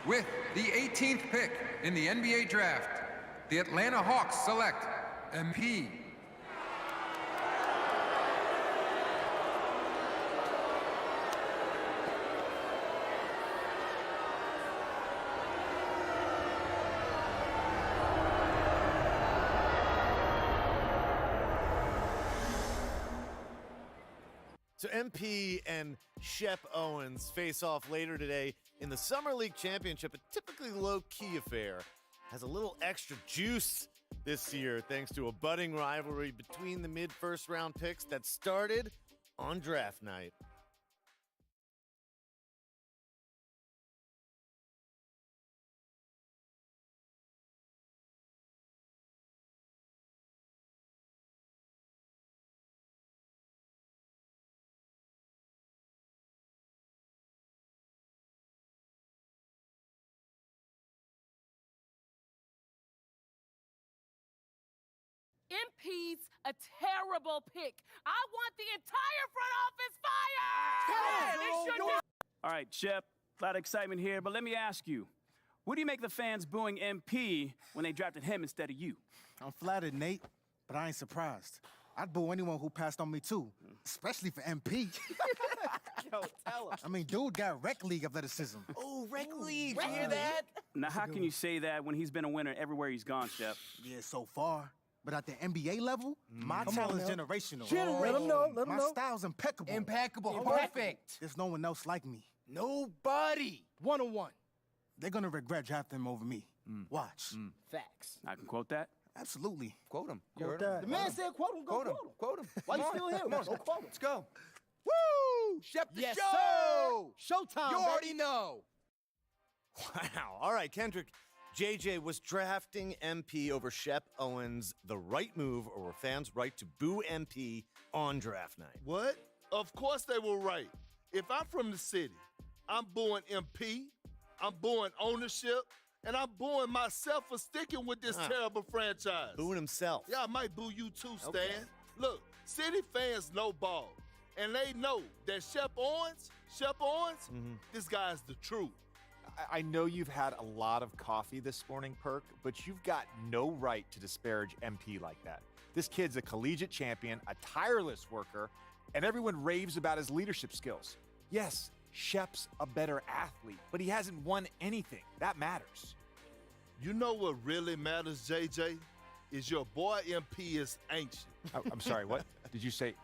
With the 18th pick in the NBA draft, the Atlanta Hawks select MP. So MP and Shep Owens face off later today in the Summer League Championship, a typically low-key affair. Has a little extra juice this year thanks to a budding rivalry between the mid-first round picks that started on draft night. MP's a terrible pick. I want the entire front office fired! All right, Shep, a lot of excitement here, but let me ask you, what do you make the fans booing MP when they drafted him instead of you? I'm flattered, Nate, but I ain't surprised. I'd boo anyone who passed on me, too, especially for MP. Yo, tell him. I mean, dude got rec league athleticism. Oh, rec league. You hear that? Now, how can you say that when he's been a winner everywhere he's gone, Shep? Yeah, so far. But at the NBA level, my talent's generational. Let him know, let him My know. style's impeccable. Impeccable, perfect. There's no one else like me. Nobody. One-on-one. They're gonna regret drafting him over me. Watch. Facts. I can quote that. Absolutely. Quote him. Quote that. The man said quote him, go quote him. Quote him. Why you still here? Come on. Go quote him. Let's go. Woo! Shep the Yes, show! sir. Showtime, You baby. already know. Wow. All right, Kendrick. JJ, was drafting MP over Shep Owens the right move, or were fans right to boo MP on draft night? What? Of course they were right. If I'm from the city, I'm booing MP, I'm booing ownership, and I'm booing myself for sticking with this terrible franchise. Booing himself. Yeah, I might boo you too, Stan. Okay. Look, city fans know ball, and they know that Shep Owens, this guy's the truth. I know you've had a lot of coffee this morning, Perk, but you've got no right to disparage MP like that. This kid's a collegiate champion, a tireless worker, and everyone raves about his leadership skills. Yes, Shep's a better athlete, but he hasn't won anything. That matters. You know what really matters, JJ? Is your boy MP is ancient. I'm sorry, what? Did you say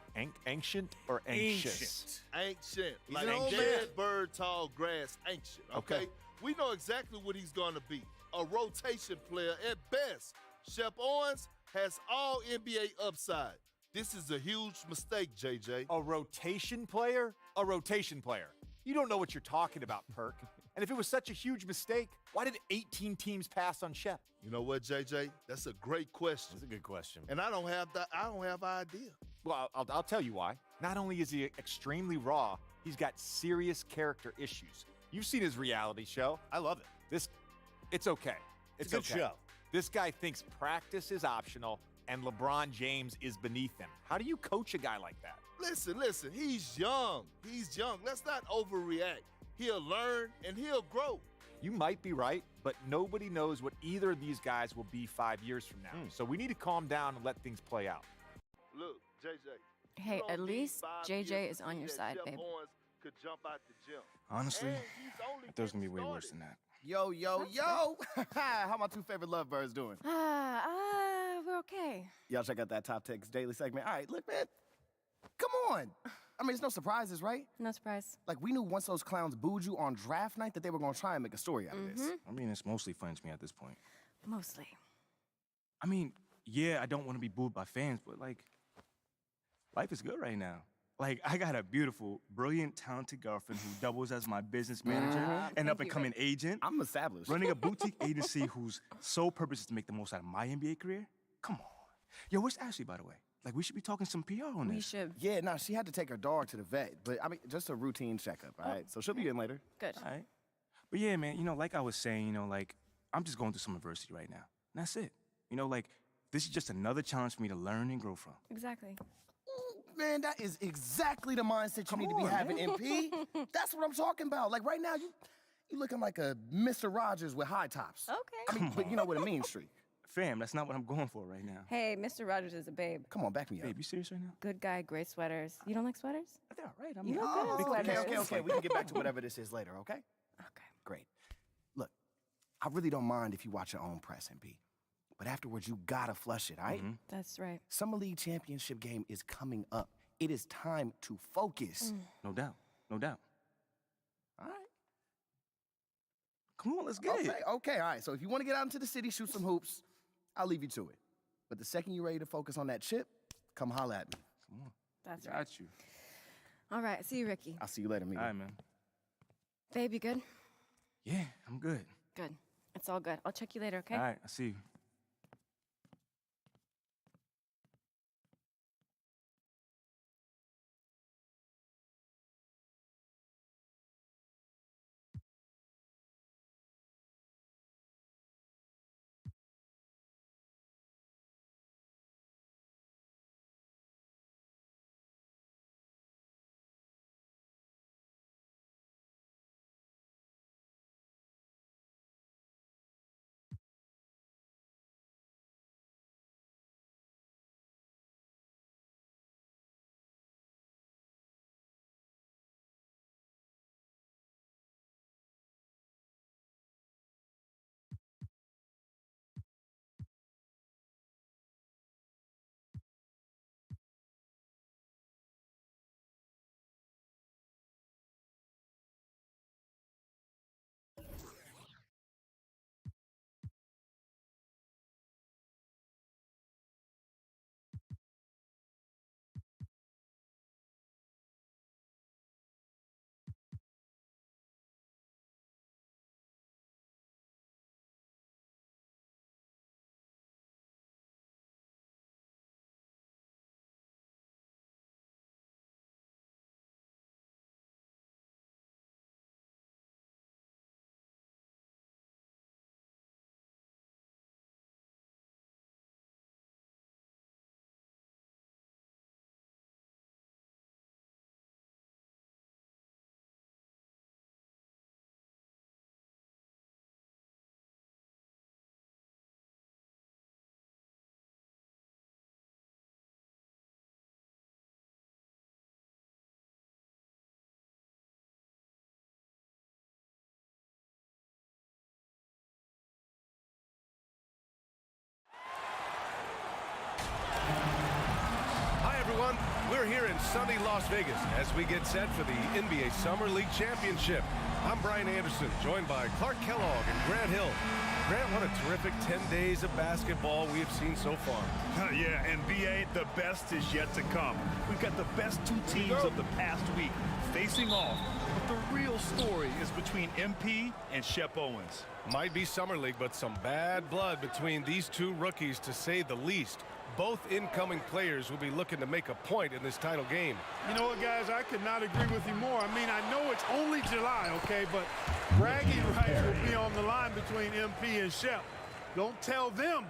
ancient or anxious? Ancient. He's Like an old dead man. bird, tall grass, ancient, okay? Okay. We know exactly what he's going to be. A rotation player at best. Shep Owens has all NBA upside. This is a huge mistake, JJ. A rotation player? A rotation player. You don't know what you're talking about, Perk. And if it was such a huge mistake, why did 18 teams pass on Shep? You know what, JJ? That's a great question. That's a good question. And I don't have idea. Well, I'll tell you why. Not only is he extremely raw, he's got serious character issues. You've seen his reality show. I love it. It's okay. It's a good show. This guy thinks practice is optional and LeBron James is beneath him. How do you coach a guy like that? Listen, he's young. Let's not overreact. He'll learn and he'll grow. You might be right, but nobody knows what either of these guys will be 5 years from now. So we need to calm down and let things play out. Look, JJ. Hey, you don't at need least 5 JJ years is to on see your that side, Shep babe. Owens could jump out the gym. Honestly, And he's only I thought it was gonna be way getting worse started. than that. Yo, yo, yo! How my two favorite lovebirds doing? We're okay. Y'all check out that Top Takes Daily segment. All right, look, man. Come on. I mean, it's no surprises, right? No surprise. Like, we knew once those clowns booed you on draft night that they were gonna try and make a story out of this. I mean, it's mostly fun to me at this point. Mostly. I mean, yeah, I don't want to be booed by fans, but like, life is good right now. Like, I got a beautiful, brilliant, talented girlfriend who doubles as my business manager and up-and-coming agent, I'm established. running a boutique agency whose sole purpose is to make the most out of my NBA career. Come on. Yo, where's Ashley, by the way? Like, we should be talking some PR on We this. should. Yeah, nah, she had to take her dog to the vet, but I mean, just a routine checkup, all right? So she'll be in later. Good. All right. But yeah, man, you know, like I was saying, like, I'm just going through some adversity right now. And that's it. Like, this is just another challenge for me to learn and grow from. Exactly. Man, that is exactly the mindset you need to be having, MP. That's what I'm talking about. Like, right now, You looking like a Mr. Rogers with high tops. Okay. I mean, but you know what a mean streak. Fam, that's not what I'm going for right now. Hey, Mr. Rogers is a babe. Come on, back me up. Babe, you serious right now? Good guy, great sweaters. You don't like sweaters? They're all right. You look good in sweaters. Okay. We can get back to whatever this is later, okay? Okay. Great. Look, I really don't mind if you watch your own press, MP. But afterwards, you gotta flush it, all right? That's right. Summer League championship game is coming up. It is time to focus. No doubt. No doubt. All right. Come on, let's get it. Okay, all right. So if you want to get out into the city, shoot some hoops, I'll leave you to it. But the second you're ready to focus on that chip, come holler at me. Come on. That's right. Got you. All right, see you, Ricky. I'll see you later, amigo. All right, man. Babe, you good? Yeah, I'm good. Good. It's all good. I'll check you later, okay? All right, I see you. Hi, everyone. We're here in sunny Las Vegas as we get set for the NBA Summer League Championship. I'm Brian Anderson, joined by Clark Kellogg and Grant Hill. Grant, what a terrific 10 days of basketball we have seen so far. Yeah, and BA, the best is yet to come. We've got the best two teams of the past week facing off. But the real story is between MP and Shep Owens. Might be Summer League, but some bad blood between these two rookies, to say the least. Both incoming players will be looking to make a point in this title game. You know what, guys? I could not agree with you more. I mean, I know it's only July, okay, but bragging rights will be on the line between MP and Shep. Don't tell them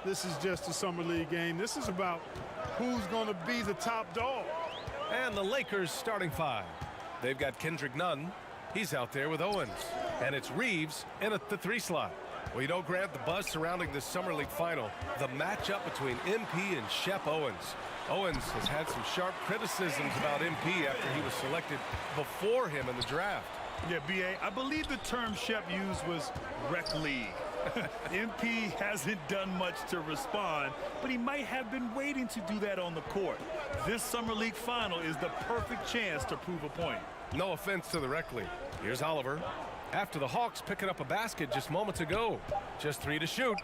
this is just a Summer League game. This is about who's going to be the top dog. And the Lakers starting five. They've got Kendrick Nunn. He's out there with Owens. And it's Reeves in at the 3 slot. Well, you know, Grant, the buzz surrounding this Summer League final, the matchup between MP and Shep Owens. Owens has had some sharp criticisms about MP after he was selected before him in the draft. Yeah, BA, I believe the term Shep used was rec league. MP hasn't done much to respond, but he might have been waiting to do that on the court. This Summer League final is the perfect chance to prove a point. No offense to the rec league. Here's Oliver. After the Hawks picking up a basket just moments ago. Just 3 to shoot.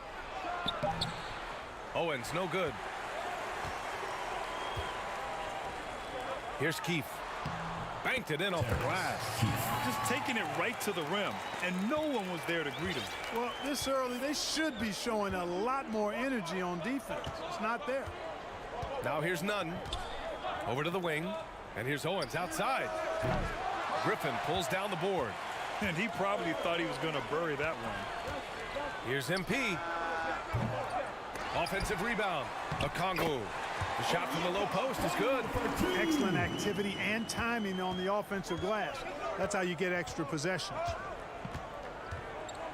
Owens, no good. Here's Keefe. Banked it in off the glass. Just taking it right to the rim, and no one was there to greet him. Well, this early, they should be showing a lot more energy on defense. It's not there. Now here's Nunn. Over to the wing. And here's Owens outside. Griffin pulls down the board. And he probably thought he was going to bury that one. Here's MP. Offensive rebound. Okongwu. The shot from the low post is good. Excellent activity and timing on the offensive glass. That's how you get extra possessions.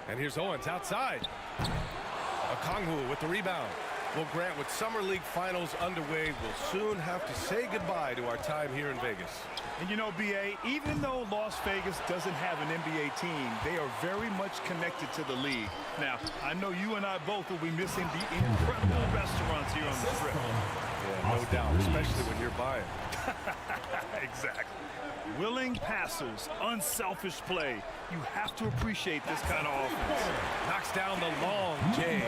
And here's Owens outside. Okongwu with the rebound. Well, Grant, with Summer League Finals underway, we'll soon have to say goodbye to our time here in Vegas. And you know, B.A., even though Las Vegas doesn't have an NBA team, they are very much connected to the league. Now, I know you and I both will be missing the incredible restaurants here on the Strip. Yeah, no doubt, especially when you're buying. Exactly. Willing passers, unselfish play. You have to appreciate this kind of offense. Knocks down the long J.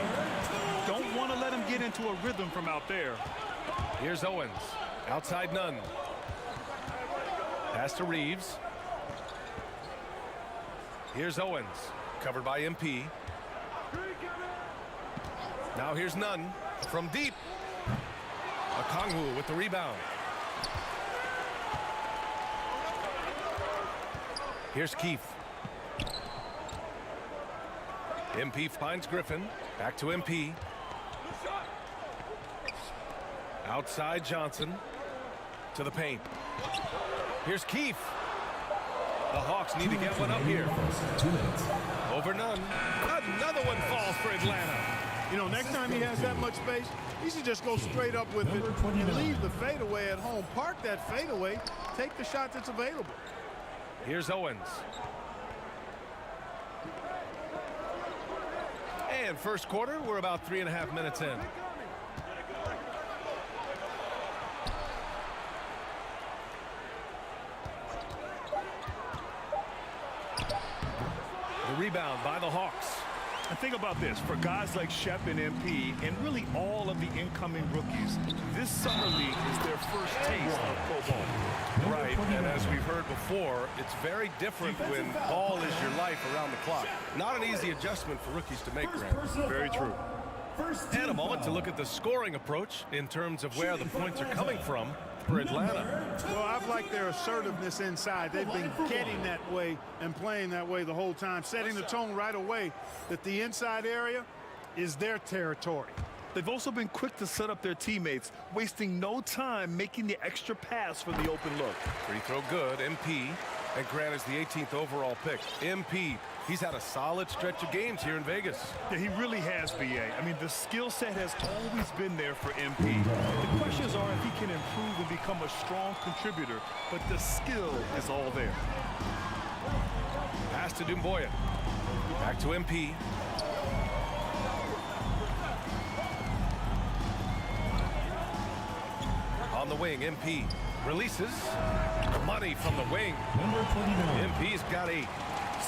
Don't want to let him get into a rhythm from out there. Here's Owens. Outside Nunn. Pass to Reeves. Here's Owens. Covered by MP. Now here's Nunn. From deep. Okongwu with the rebound. Here's Keith. MP finds Griffin. Back to MP. Outside Johnson. To the paint. Here's Keith. The Hawks need to get one up here. Over Nunn. Another one falls for Atlanta. You know, next time he has that much space, he should just go straight up with it and leave the fadeaway at home. Park that fadeaway. Take the shot that's available. Here's Owens. And first quarter, we're about 3.5 minutes in. The rebound by the Hawks. And think about this, for guys like Shep and MP, and really all of the incoming rookies, this summer league is their first taste of pro ball. Right, and as we've heard before, it's very different when ball is your life around the clock. Not an easy adjustment for rookies to make, Grant. Very true. And a moment to look at the scoring approach in terms of where the points are coming from for Atlanta. Well, I've liked their assertiveness inside. They've been getting that way and playing that way the whole time, setting the tone right away that the inside area is their territory. They've also been quick to set up their teammates, wasting no time making the extra pass for the open look. Free throw good, MP. And Grant is the 18th overall pick. MP, he's had a solid stretch of games here in Vegas. Yeah, he really has, B.A. I mean, the skill set has always been there for MP. The questions are if he can improve and become a strong contributor, but the skill is all there. Pass to Dumboya. Back to MP. On the wing, MP releases. Money from the wing. MP's got 8.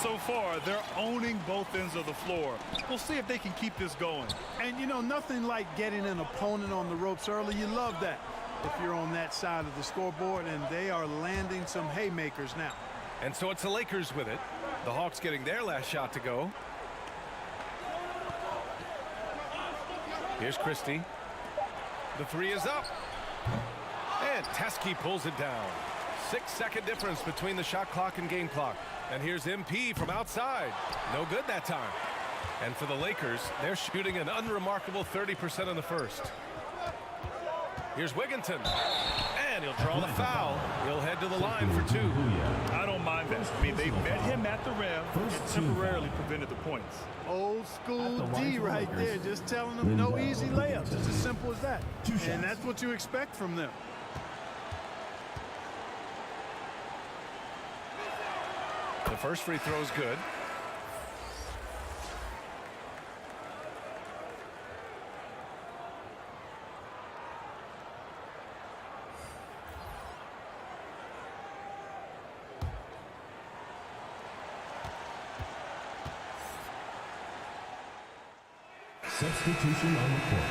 So far, they're owning both ends of the floor. We'll see if they can keep this going. And, you know, nothing like getting an opponent on the ropes early. You love that if you're on that side of the scoreboard, and they are landing some haymakers now. And so it's the Lakers with it. The Hawks getting their last shot to go. Here's Christie. The 3 is up. And Teskey pulls it down. 6-second difference between the shot clock and game clock. And here's MP from outside. No good that time. And for the Lakers, they're shooting an unremarkable 30% in the first. Here's Wigginton. And he'll draw the foul. He'll head to the line for 2. I don't mind that. I mean, they met him at the rim and temporarily prevented the points. Old school D right there, just telling them no easy layups. It's as simple as that. And that's what you expect from them. The first free throw is good. Substitution on the court.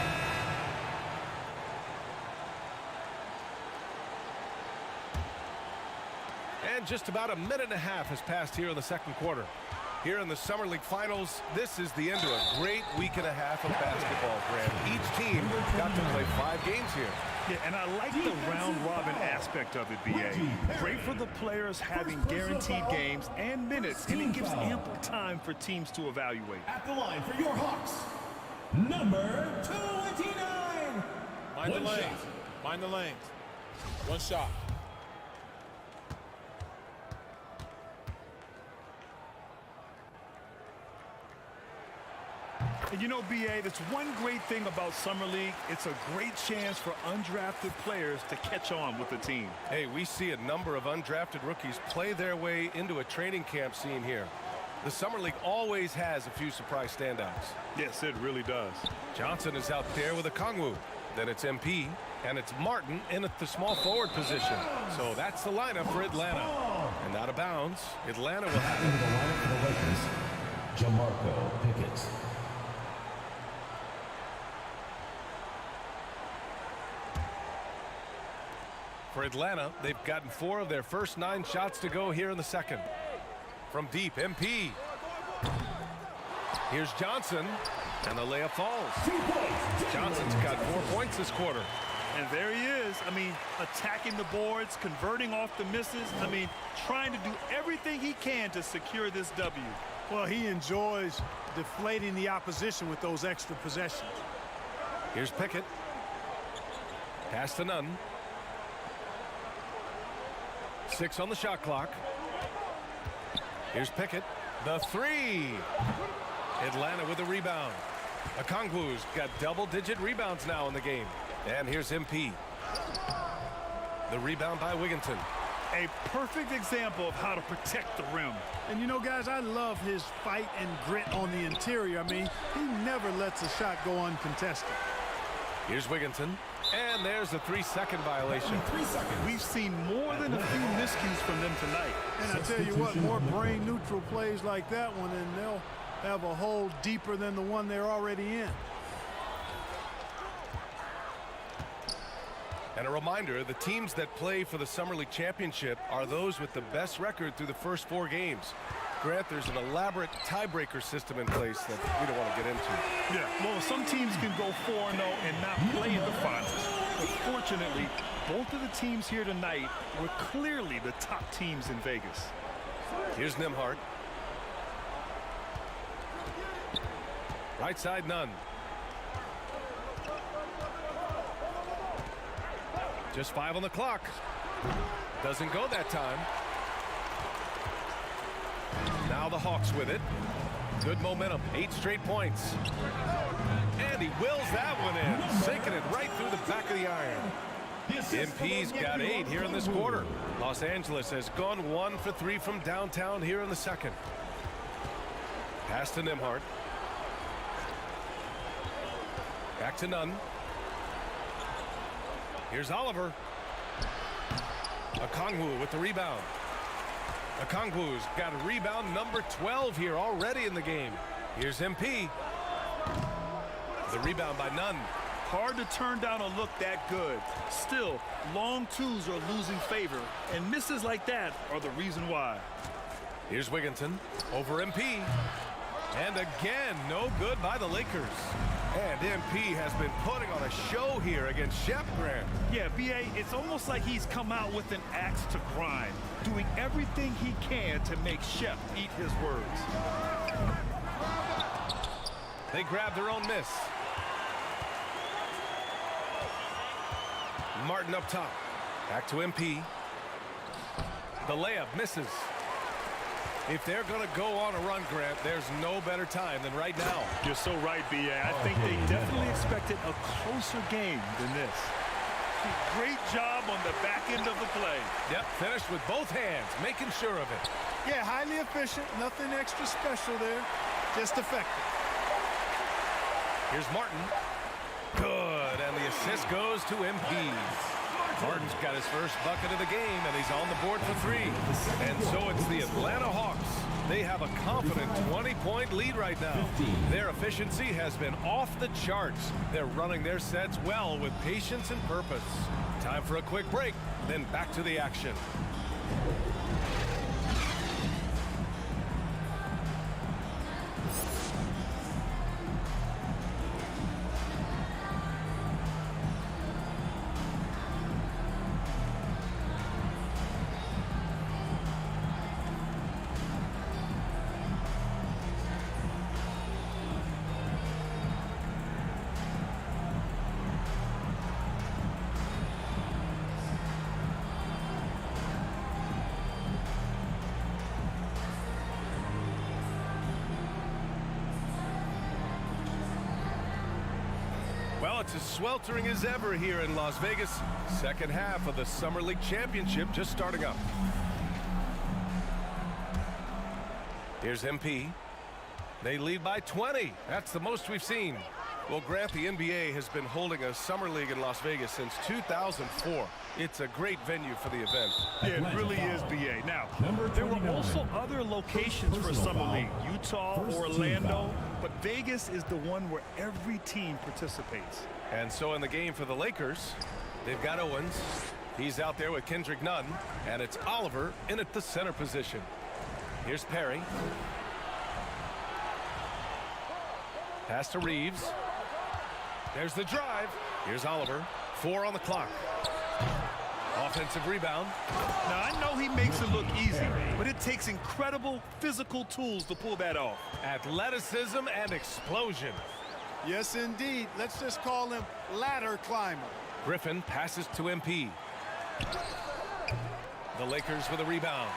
And just about a minute and a half has passed here in the second quarter. Here in the Summer League Finals, this is the end of a great week and a half of basketball, Grant. Each team got to play 5 games here. Yeah, and I like the round-robin aspect of it, B.A. Great for the players having guaranteed games and minutes, and it gives ample time for teams to evaluate. At the line for your Hawks, number 29. Mind the lanes. Mind the lanes. One shot. And you know, BA, that's one great thing about Summer League. It's a great chance for undrafted players to catch on with the team. Hey, we see a number of undrafted rookies play their way into a training camp scene here. The Summer League always has a few surprise standouts. Yes, it really does. Johnson is out there with a Kongwu. Then it's MP, and it's Martin in at the small forward position. So that's the lineup for Atlanta. And out of bounds, Atlanta will have into the lineup for the Lakers, Jamarco Pickett. For Atlanta, they've gotten 4 of their first 9 shots to go here in the second. From deep, MP. Here's Johnson, and the layup falls. Johnson's got 4 points this quarter. And there he is. I mean, attacking the boards, converting off the misses. I mean, trying to do everything he can to secure this W. Well, he enjoys deflating the opposition with those extra possessions. Here's Pickett. Pass to Nunn. 6 on the shot clock. Here's Pickett. The 3. Atlanta with a rebound. Okongwu's got double-digit rebounds now in the game. And here's MP. The rebound by Wigginton. A perfect example of how to protect the rim. And you know, guys, I love his fight and grit on the interior. I mean, he never lets a shot go uncontested. Here's Wigginton. And there's a 3-second violation. 3 seconds. We've seen more than a few miscues from them tonight. And I tell you what, more brain-neutral plays like that one, and they'll have a hole deeper than the one they're already in. And a reminder, the teams that play for the Summer League Championship are those with the best record through the first 4 games. Grant, there's an elaborate tiebreaker system in place that we don't want to get into. Yeah, well, some teams can go 4-0 and not play in the finals. But fortunately, both of the teams here tonight were clearly the top teams in Vegas. Here's Nembhard. Right side, Nunn. Just 5 on the clock. Doesn't go that time. Now the Hawks with it. Good momentum, 8 straight points. And he wills that one in, sinking it right through the back of the iron. MP's got 8 here in this quarter. Los Angeles has gone 1 for 3 from downtown here in the second. Pass to Nembhard. Back to Nunn. Here's Oliver. Okongwu with the rebound. Okongwu's got a rebound number 12 here already in the game. Here's MP. The rebound by Nunn. Hard to turn down a look that good. Still, long twos are losing favor, and misses like that are the reason why. Here's Wigginton over MP. And again, no good by the Lakers. And MP has been putting on a show here against Shep, Grant. Yeah, BA, it's almost like he's come out with an axe to grind, doing everything he can to make Shep eat his words. They grab their own miss. Martin up top. Back to MP. The layup misses. If they're going to go on a run, Grant, there's no better time than right now. You're so right, BA. I think they definitely expected a closer game than this. Great job on the back end of the play. Yep, finished with both hands, making sure of it. Yeah, highly efficient. Nothing extra special there. Just effective. Here's Martin. Good, and the assist goes to MP. Martin's got his first bucket of the game, and he's on the board for 3. And so it's the Atlanta Hawks. They have a confident 20-point lead right now. Their efficiency has been off the charts. They're running their sets well with patience and purpose. Time for a quick break, then back to the action. Well, it's as sweltering as ever here in Las Vegas. Second half of the Summer League Championship just starting up. Here's MP. They lead by 20. That's the most we've seen. Well, Grant, the NBA has been holding a summer league in Las Vegas since 2004. It's a great venue for the event. Yeah, it really is, BA. Now, there were also other locations for Summer League. Utah, Orlando, but Vegas is the one where every team participates. And so in the game for the Lakers, they've got Owens. He's out there with Kendrick Nunn, and it's Oliver in at the center position. Here's Perry. Pass to Reeves. There's the drive. Here's Oliver. 4 on the clock. Offensive rebound. Now, I know he makes it look easy, but it takes incredible physical tools to pull that off. Athleticism and explosion. Yes, indeed. Let's just call him ladder climber. Griffin passes to MP. The Lakers with a rebound.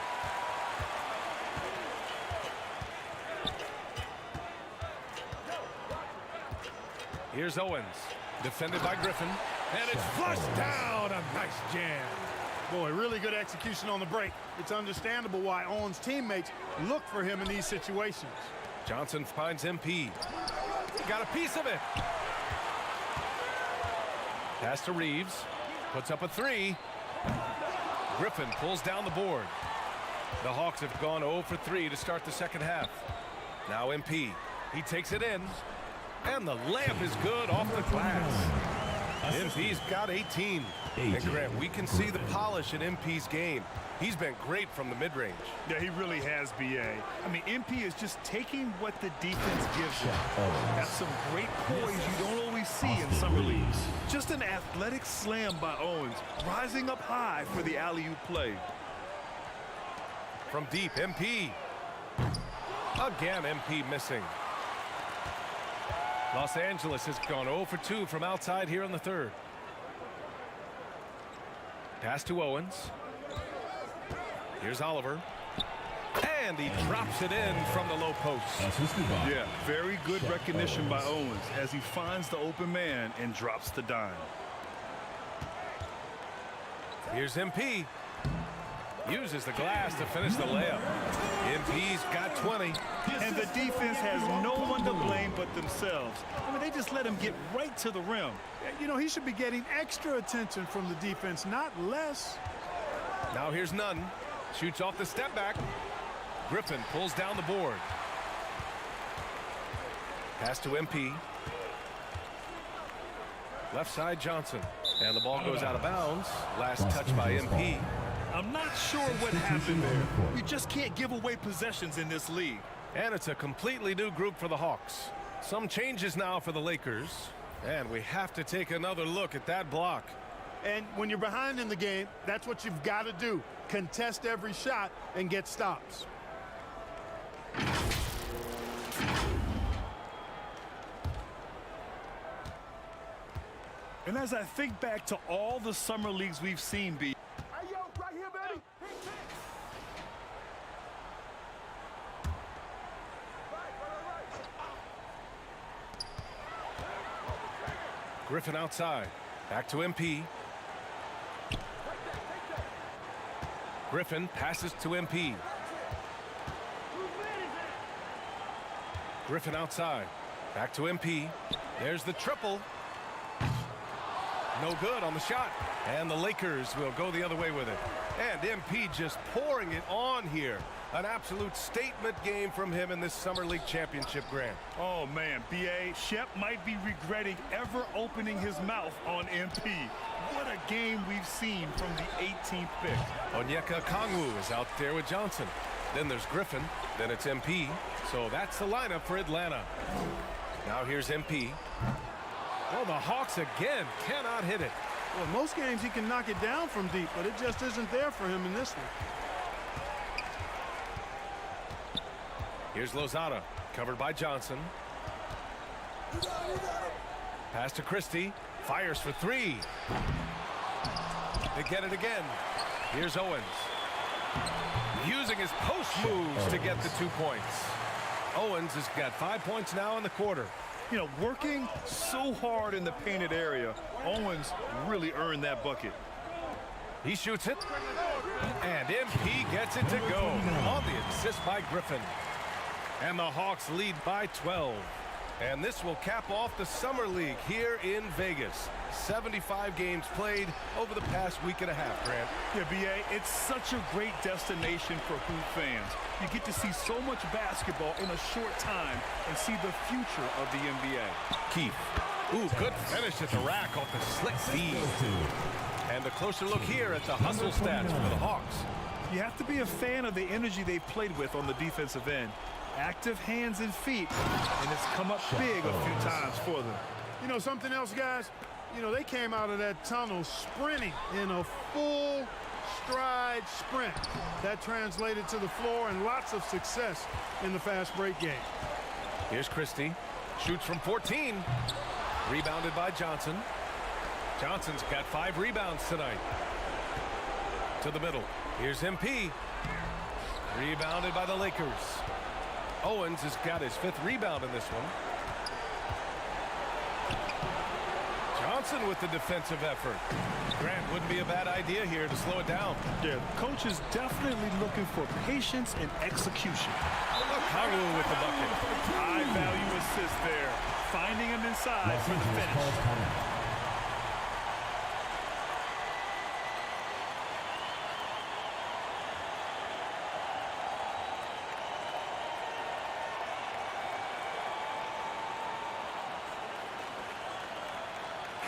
Here's Owens, defended by Griffin, and it's flushed down. A nice jam. Boy, really good execution on the break. It's understandable why Owens' teammates look for him in these situations. Johnson finds MP. Got a piece of it. Pass to Reeves. Puts up a 3. Griffin pulls down the board. The Hawks have gone 0 for 3 to start the second half. Now MP. He takes it in. And the layup is good off the glass. MP's got 18. And Grant, we can see the polish in MP's game. He's been great from the mid-range. Yeah, he really has, BA. I mean, MP is just taking what the defense gives him. That's some great poise you don't always see in summer leagues. Just an athletic slam by Owens, rising up high for the alley-oop play. From deep, MP. Again, MP missing. Los Angeles has gone 0 for 2 from outside here in the third. Pass to Owens. Here's Oliver. And he drops it in from the low post. Yeah, very good recognition by Owens as he finds the open man and drops the dime. Here's MP. Uses the glass to finish the layup. MP's got 20. And the defense has no one to blame but themselves. I mean, they just let him get right to the rim. You know, he should be getting extra attention from the defense, not less. Now here's Nunn. Shoots off the step back. Griffin pulls down the board. Pass to MP. Left side Johnson. And the ball goes out of bounds. Last touch by MP. I'm not sure what happened there. You just can't give away possessions in this league. And it's a completely new group for the Hawks. Some changes now for the Lakers. And we have to take another look at that block. And when you're behind in the game, that's what you've got to do. Contest every shot and get stops. And as I think back to all the summer leagues we've seen, B. Hey, yo, right here, baby. Griffin outside. Back to MP. Griffin passes to MP. Griffin outside. Back to MP. There's the triple. No good on the shot. And the Lakers will go the other way with it. And MP just pouring it on here. An absolute statement game from him in this Summer League Championship, Grant. Oh, man, B.A. Shep might be regretting ever opening his mouth on MP. What a game we've seen from the 18th pick. Onyeka Okongwu is out there with Johnson. Then there's Griffin. Then it's MP. So that's the lineup for Atlanta. Now here's MP. Well, the Hawks again cannot hit it. Well, most games he can knock it down from deep, but it just isn't there for him in this one. Here's Lozada, covered by Johnson. Pass to Christie, fires for 3. They get it again. Here's Owens. Using his post moves to get the 2 points. Owens has got 5 points now in the quarter. You know, working so hard in the painted area, Owens really earned that bucket. He shoots it, and MP gets it to go on the assist by Griffin. And the Hawks lead by 12. And this will cap off the Summer League here in Vegas. 75 games played over the past week and a half, Grant. Yeah, B.A., it's such a great destination for hoop fans. You get to see so much basketball in a short time and see the future of the NBA. Keith. Ooh, good finish at the rack off the slick feed. And a closer look here at the hustle stats for the Hawks. You have to be a fan of the energy they've played with on the defensive end. Active hands and feet, and it's come up big a few times for them. You know something else, guys? You know, they came out of that tunnel sprinting in a full stride sprint. That translated to the floor and lots of success in the fast break game. Here's Christie. Shoots from 14. Rebounded by Johnson. Johnson's got 5 rebounds tonight. To the middle. Here's MP. Rebounded by the Lakers. Owens has got his 5th rebound in this one. Johnson with the defensive effort. Grant wouldn't be a bad idea here to slow it down. Yeah, coach is definitely looking for patience and execution. Karu with the bucket. High value assist there. Finding him inside for the finish.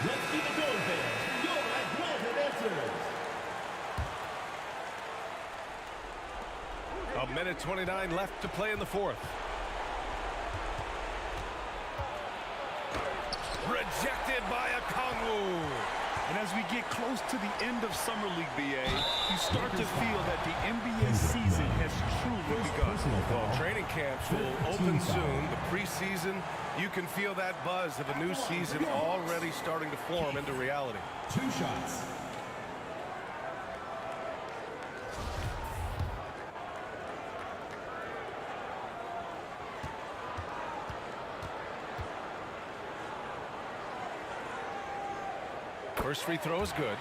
Let's keep it going, fans. Your Atlanta answers. A minute 29 left to play in the 4th. Rejected by Okongwu. And as we get close to the end of Summer League, BA, you start to feel that the NBA season has truly begun. Well, training camps will open soon. The preseason, you can feel that buzz of a new season already starting to form into reality. 2 shots. First free throw is good.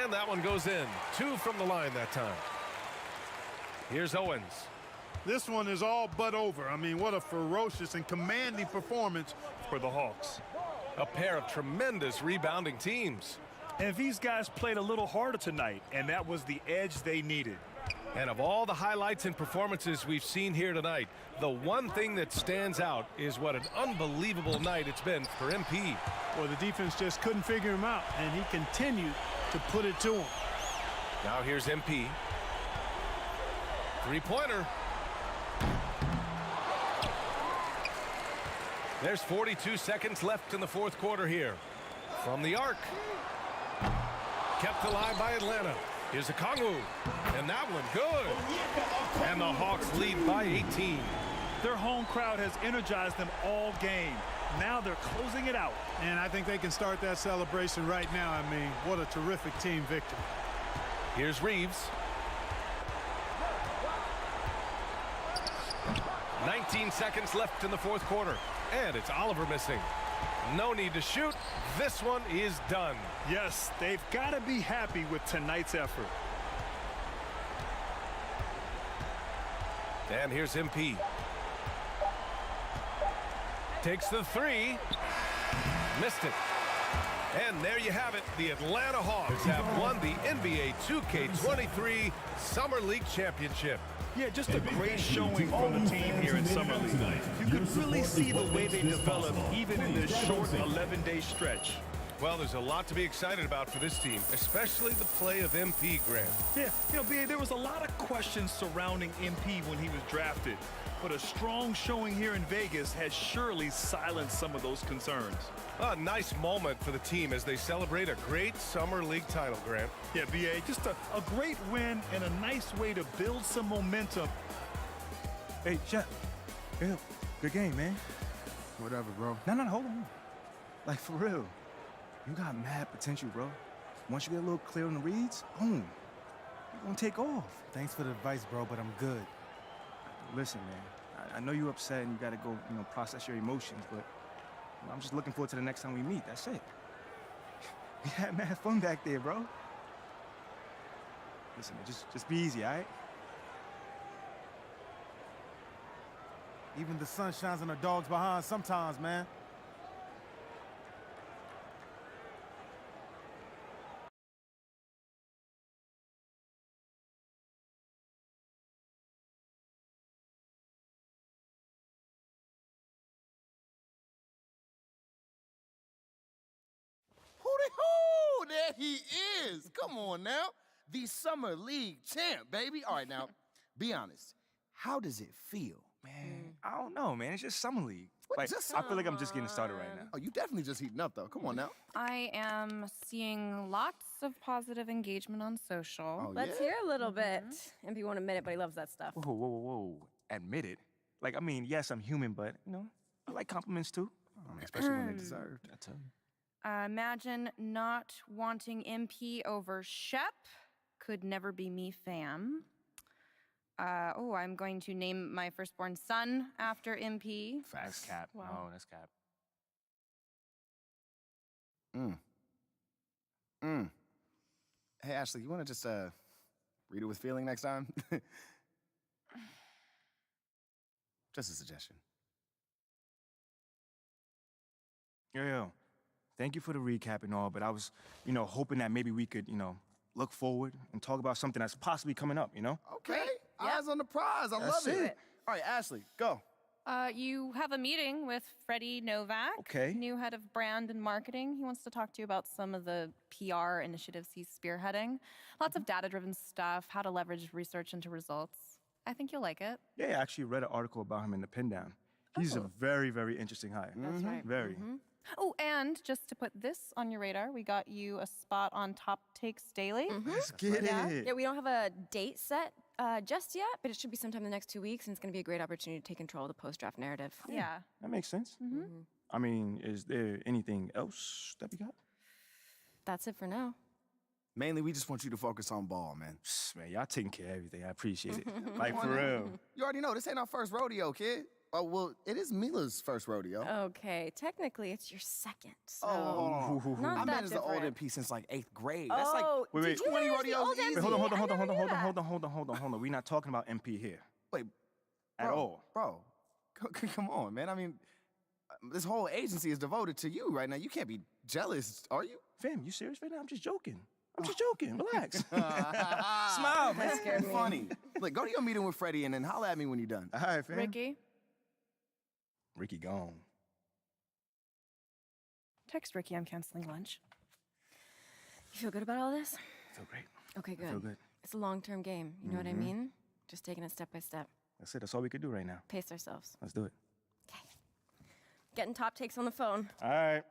And that one goes in. 2 from the line that time. Here's Owens. This one is all but over. I mean, what a ferocious and commanding performance for the Hawks. A pair of tremendous rebounding teams. And these guys played a little harder tonight, and that was the edge they needed. And of all the highlights and performances we've seen here tonight, the one thing that stands out is what an unbelievable night it's been for MP. Well, the defense just couldn't figure him out, and he continued to put it to him. Now here's MP. 3-pointer. There's 42 seconds left in the 4th quarter here. From the arc. Kept alive by Atlanta. Here's Okongwu. And that one good. And the Hawks lead by 18. Their home crowd has energized them all game. Now they're closing it out. And I think they can start that celebration right now. I mean, what a terrific team victory. Here's Reeves. 19 seconds left in the 4th quarter. And it's Oliver missing. No need to shoot. This one is done. Yes, they've got to be happy with tonight's effort. And here's MP. Takes the 3. Missed it. And there you have it. The Atlanta Hawks have won the NBA 2K23 Summer League Championship. Yeah, just a great showing from the team here in Summer League. You could really see the way they developed even in this short 11-day stretch. Well, there's a lot to be excited about for this team, especially the play of MP, Grant. Yeah, you know, B.A., there was a lot of questions surrounding MP when he was drafted, but a strong showing here in Vegas has surely silenced some of those concerns. A nice moment for the team as they celebrate a great Summer League title, Grant. Yeah, B.A., just a great win and a nice way to build some momentum. Hey, Chef. Yeah, good game, man. Whatever, bro. No, hold on. Like, for real. You got mad potential, bro. Once you get a little clear on the reads, boom. You're gonna take off. Thanks for the advice, bro, but I'm good. Listen, man. I know you're upset and you gotta go, process your emotions, but I'm just looking forward to the next time we meet. That's it. We had mad fun back there, bro. Listen, man, just be easy, all right? Even the sun shines on the dogs behind sometimes, man. Hootie-hoo! There he is. Come on now. The Summer League champ, baby. All right, now, be honest. How does it feel? Man, I don't know, man. It's just Summer League. What, Like, just I feel like I'm just getting started right now. Oh, you definitely just heating up, though. Come on now. I am seeing lots of positive engagement on social. Oh, Let's yeah? hear a little bit. MP won't admit it, but he loves that stuff. Whoa. Admit it. Like, I mean, yes, I'm human, but, I like compliments too. Especially when they're deserved. I tell you. Imagine not wanting MP over Shep. Could never be me, fam. I'm going to name my firstborn son after MP. That's cap. Wow. No, that's cap. Hey, Ashley, you want to just read it with feeling next time? Just a suggestion. Yo. Thank you for the recap and all, but I was, hoping that maybe we could, look forward and talk about something that's possibly coming up, Okay. Eyes on the prize. I love it. All right, Ashley, go. You have a meeting with Freddie Novak, Okay. new head of brand and marketing. He wants to talk to you about some of the PR initiatives he's spearheading. Lots of data-driven stuff, how to leverage research into results. I think you'll like it. Yeah, I actually read an article about him in the Pin Down. He's a very, very interesting hire. That's right. Very. Oh, and just to put this on your radar, we got you a spot on Top Takes Daily. Let's get it. Yeah, we don't have a date set just yet, but it should be sometime in the next 2 weeks, and it's going to be a great opportunity to take control of the post-draft narrative. Yeah. That makes sense. I mean, is there anything else that we got? That's it for now. Mainly, we just want you to focus on ball, man. Man, y'all taking care of everything. I appreciate it. Like, for real. You already know, this ain't our first rodeo, kid. Oh, well, it is Mila's first rodeo. Okay, technically it's your second. So I not that managed the old different. MP since like 8th grade. That's like Wait. 20 rodeos easy. Wait, hold on. We're not talking about MP here. Wait, at all. Bro, come on, man. I mean, this whole agency is devoted to you right now. You can't be jealous, are you? Fam, you serious right now? I'm just joking. Relax. Smile, man. That scared me. Funny. Look, go to your meeting with Freddie and then holla at me when you're done. All right, fam. Ricky, gone. Text Ricky I'm canceling lunch. You feel good about all this? I feel great. Okay, good. I feel good. It's a long-term game. You know what I mean? Just taking it step by step. That's it. That's all we could do right now. Pace ourselves. Let's do it. Getting top takes on the phone. All right.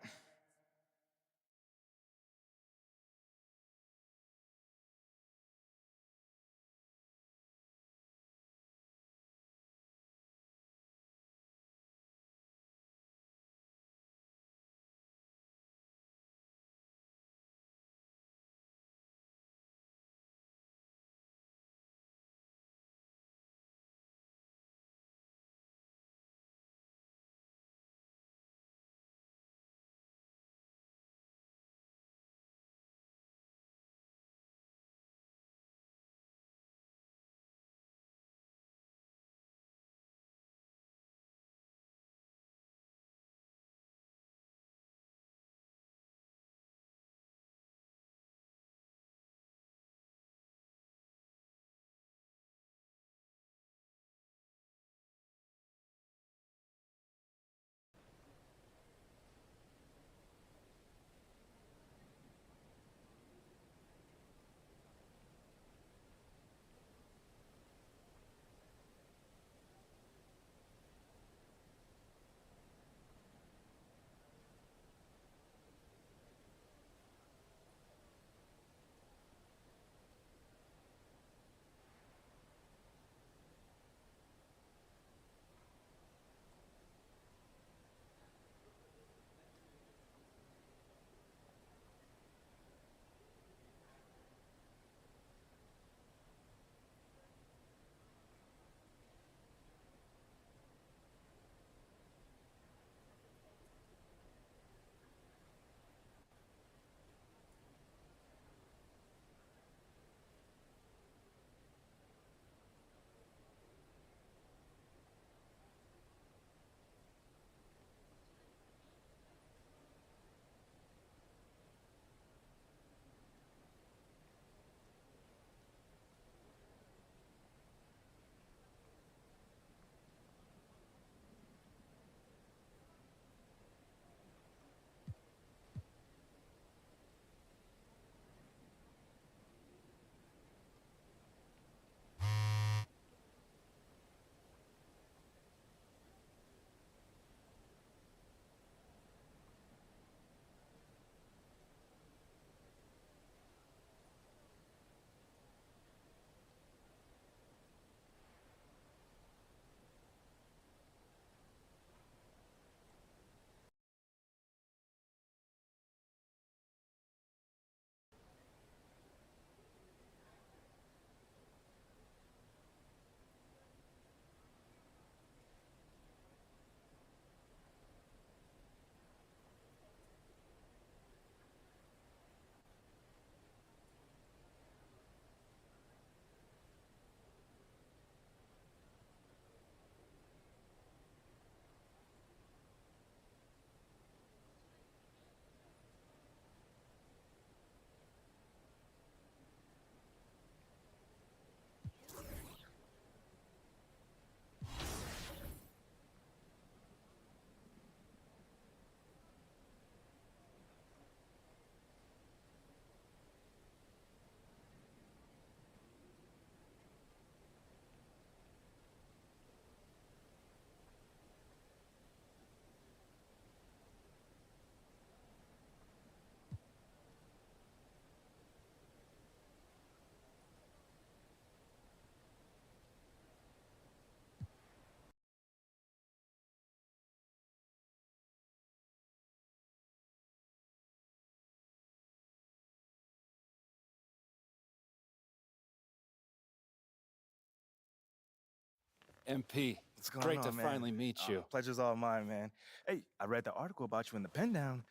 MP, What's going great on, to man? finally meet you. Pleasure's all mine, man. Hey, I read the article about you in the pen down.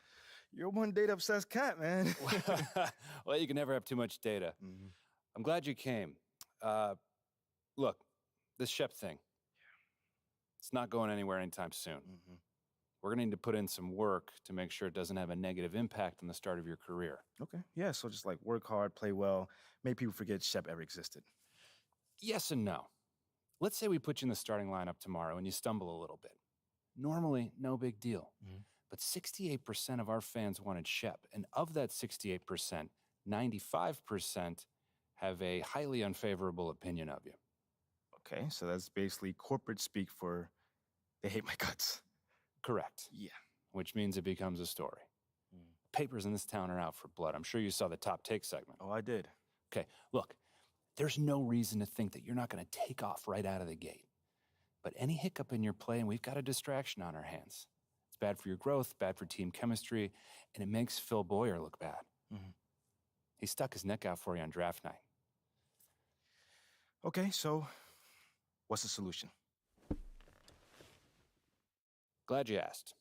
You're one data-obsessed cat, man. Well, you can never have too much data. I'm glad you came. Look, this Shep thing, it's not going anywhere anytime soon. We're gonna need to put in some work to make sure it doesn't have a negative impact on the start of your career. Okay, yeah, so just like work hard, play well, make people forget Shep ever existed. Yes and no. Let's say we put you in the starting lineup tomorrow and you stumble a little bit. Normally, no big deal. But 68% of our fans wanted Shep, and of that 68%, 95% have a highly unfavorable opinion of you. Okay, so that's basically corporate speak for they hate my guts. Correct. Yeah. Which means it becomes a story. Papers in this town are out for blood. I'm sure you saw the top take segment. Oh, I did. Okay, look, there's no reason to think that you're not going to take off right out of the gate. But any hiccup in your play, and we've got a distraction on our hands. It's bad for your growth, bad for team chemistry, and it makes Phil Boyer look bad. He stuck his neck out for you on draft night. Okay, so what's the solution? Glad you asked.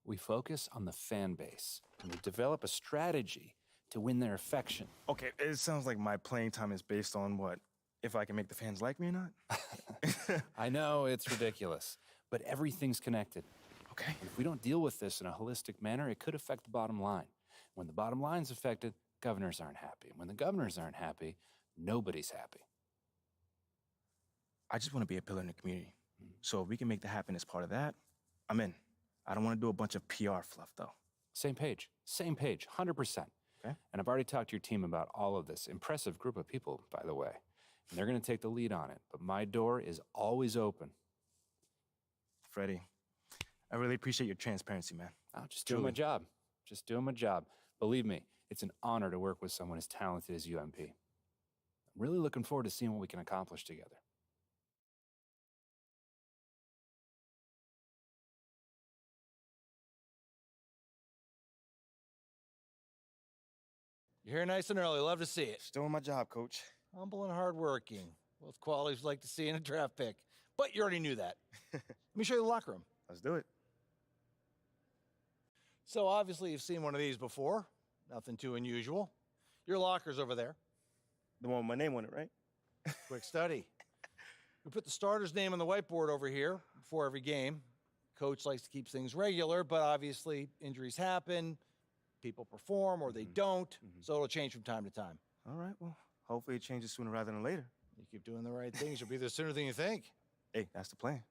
We focus on the fan base, and we develop a strategy to win their affection. Okay, it sounds like my playing time is based on what? If I can make the fans like me or not? I know, it's ridiculous, but everything's connected. Okay. If we don't deal with this in a holistic manner, it could affect the bottom line. When the bottom line's affected, governors aren't happy. When the governors aren't happy, nobody's happy. I just want to be a pillar in the community. So if we can make that happen as part of that, I'm in. I don't want to do a bunch of PR fluff, though. Same page, 100%. Okay. And I've already talked to your team about all of this. Impressive group of people, by the way. And they're going to take the lead on it. But my door is always open. Freddie, I really appreciate your transparency, man. I'm just doing my job. Just doing my job. Believe me, it's an honor to work with someone as talented as you, MP. I'm really looking forward to seeing what we can accomplish together. You're here nice and early. Love to see it. Still doing my job, Coach. Humble and hardworking. Both qualities we'd like to see in a draft pick. But you already knew that. Let me show you the locker room. Let's do it. So obviously you've seen one of these before. Nothing too unusual. Your locker's over there. The one with my name on it, right? Quick study. We put the starter's name on the whiteboard over here before every game. Coach likes to keep things regular, but obviously injuries happen. People perform or they don't, so it'll change from time to time. All right, well, hopefully it changes sooner rather than later. You keep doing the right things, you'll be there sooner than you think. Hey, that's the plan.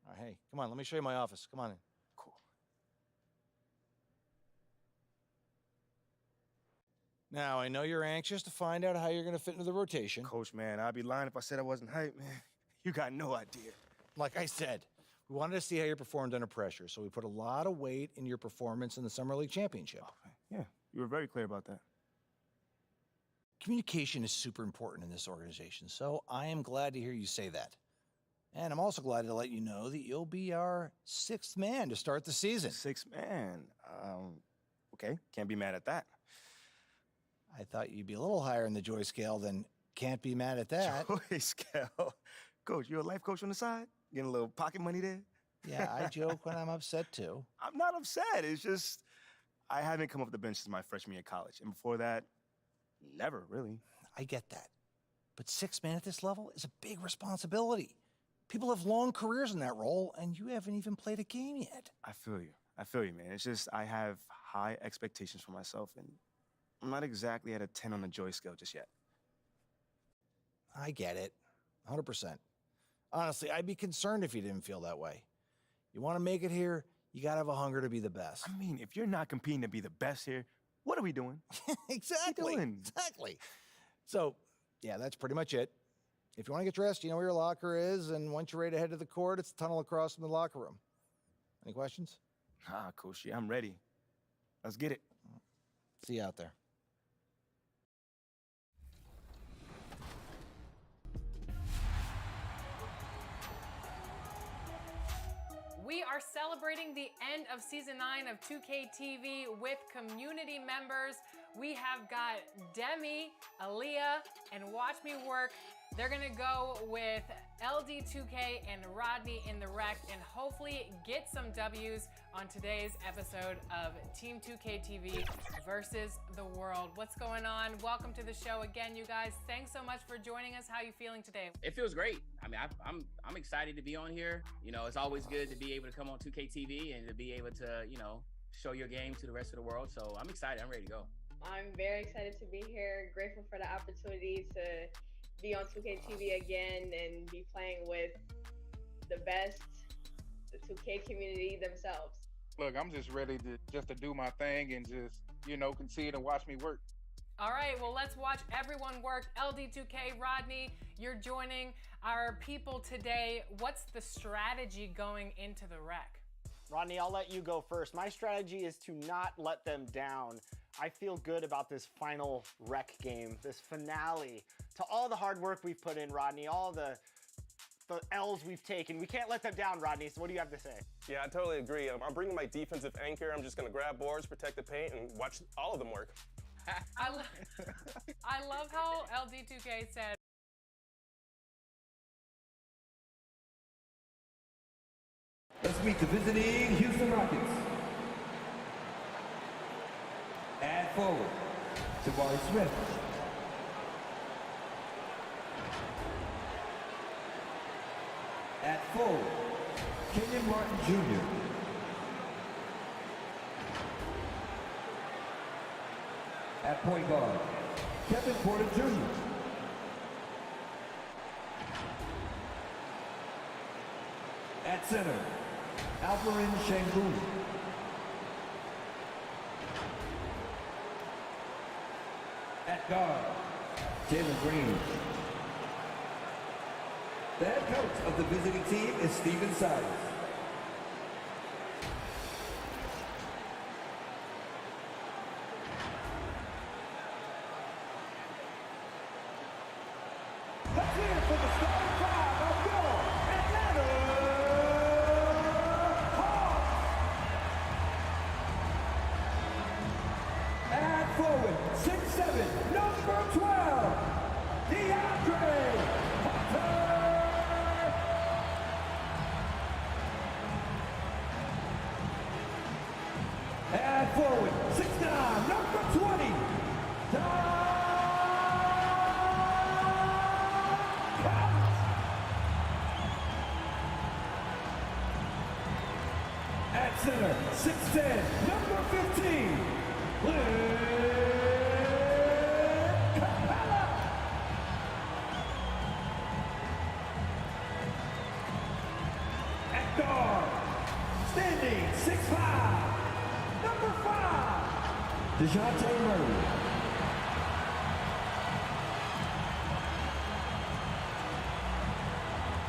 All right, hey, come on, let me show you my office. Come on in. Cool. Now, I know you're anxious to find out how you're going to fit into the rotation. Coach, man, I'd be lying if I said I wasn't hyped, man. You got no idea. Like I said, we wanted to see how you performed under pressure, so we put a lot of weight in your performance in the Summer League Championship. Yeah, you were very clear about that. Communication is super important in this organization, so I am glad to hear you say that. And I'm also glad to let you know that you'll be our 6th man to start the season. 6th man? Okay, can't be mad at that. I thought you'd be a little higher in the joy scale than can't be mad at that. Joy scale? Coach, you a life coach on the side? Getting a little pocket money there? Yeah, I joke when I'm upset too. I'm not upset. It's just I haven't come off the bench since my freshman year of college. And before that, never, really. I get that. But 6th man at this level is a big responsibility. People have long careers in that role, and you haven't even played a game yet. I feel you, man. It's just I have high expectations for myself, and I'm not exactly at a 10 on the joy scale just yet. I get it. 100%. Honestly, I'd be concerned if you didn't feel that way. You want to make it here, you got to have a hunger to be the best. I mean, if you're not competing to be the best here, what are we doing? Exactly. What are we doing? Exactly. So, yeah, that's pretty much it. If you want to get dressed, you know where your locker is, and once you're ready to head to the court, it's the tunnel across from the locker room. Any questions? Coach, yeah, I'm ready. Let's get it. See you out there. We are celebrating the end of season 9 of 2K TV with community members. We have got Demi, Aaliyah, and Watch Me Work They're gonna go with LD2K and Rodney in the wreck and hopefully get some W's on today's episode of Team 2K TV versus the world. What's going on? Welcome to the show again, you guys. Thanks so much for joining us. How are you feeling today? It feels great. I mean, I'm excited to be on here. You know, it's always good to be able to come on 2K TV and to be able to, you know, show your game to the rest of the world. So I'm excited. I'm ready to go. I'm very excited to be here. Grateful for the opportunity to be on 2K TV again and be playing with the best, the 2K community themselves. Look, I'm just ready to do my thing and just, you know, concede and watch me work. All right, well, let's watch everyone work. LD2K, Rodney, you're joining our people today. What's the strategy going into the wreck? Rodney, I'll let you go first. My strategy is to not let them down. I feel good about this final wreck game, this finale. To all the hard work we've put in, Rodney, all the L's we've taken. We can't let them down, Rodney, so what do you have to say? Yeah, I totally agree. I'm bringing my defensive anchor. I'm just going to grab boards, protect the paint, and watch all of them work. I love how LD2K said, Let's meet the visiting Houston Rockets. Add forward, Jabari Smith. At forward, Kenyon Martin Jr. At point guard, Kevin Porter Jr. At center, Alperin Şengün. At guard, Jalen Green. The head coach of the visiting team is Steven Silas. Let's hear it for the starting five of your Atlanta Hawks. Add forward, 6'7", number 12, DeAndre Hunter. Add forward, 6'9", number 20, Don. At center, 6'10", number 15, Clint Capella. At guard, standing 6'5", number 5, DeJounte Murray.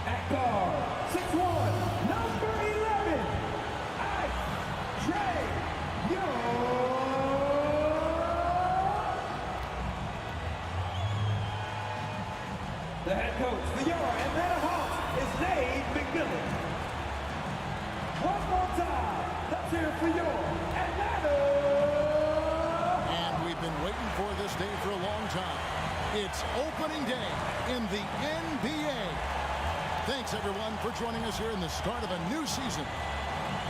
At guard, 6'1", number 11, Trey Young. The head coach for your Atlanta Hawks is Nate McMillan. One more time, let's hear it for your Atlanta. And we've been waiting for this day for a long time. It's opening day in the NBA. Thanks everyone for joining us here in the start of a new season.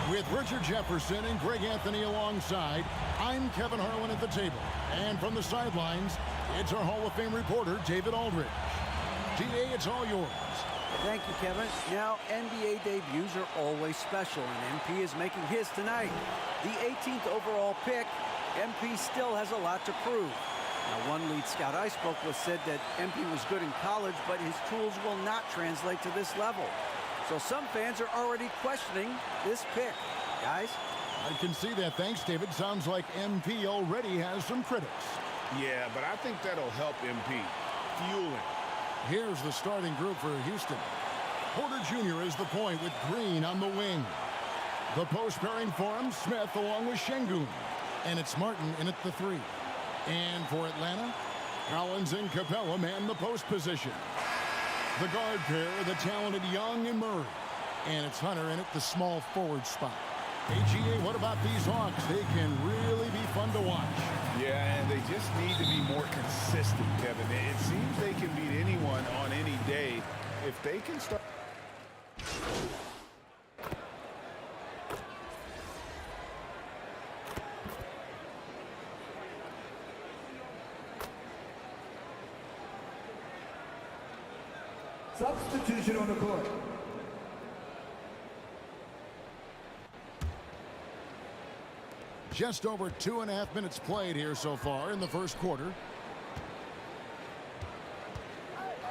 With Richard Jefferson and Greg Anthony alongside, I'm Kevin Harlan at the table. And from the sidelines, it's our Hall of Fame reporter, David Aldridge. DA, it's all yours. Thank you, Kevin. Now, NBA debuts are always special, and MP is making his tonight. The 18th overall pick, MP still has a lot to prove. Now, one lead scout I spoke with said that MP was good in college, but his tools will not translate to this level. So some fans are already questioning this pick. Guys? I can see that. Thanks, David. Sounds like MP already has some critics. Yeah, but I think that'll help MP. Fuel him. Here's the starting group for Houston. Porter Jr. is the point with Green on the wing. The post pairing for him, Smith along with Şengün. And it's Martin in at the 3. And for Atlanta, Collins and Capella man the post position. The guard pair, the talented Young and Murray. And it's Hunter in at the small forward spot. AGA, what about these Hawks? They can really be fun to watch. Yeah, and they just need to be more consistent, Kevin. It seems they can beat anyone on any day if they can start. Substitution on the court. Just over 2.5 minutes played here so far in the first quarter.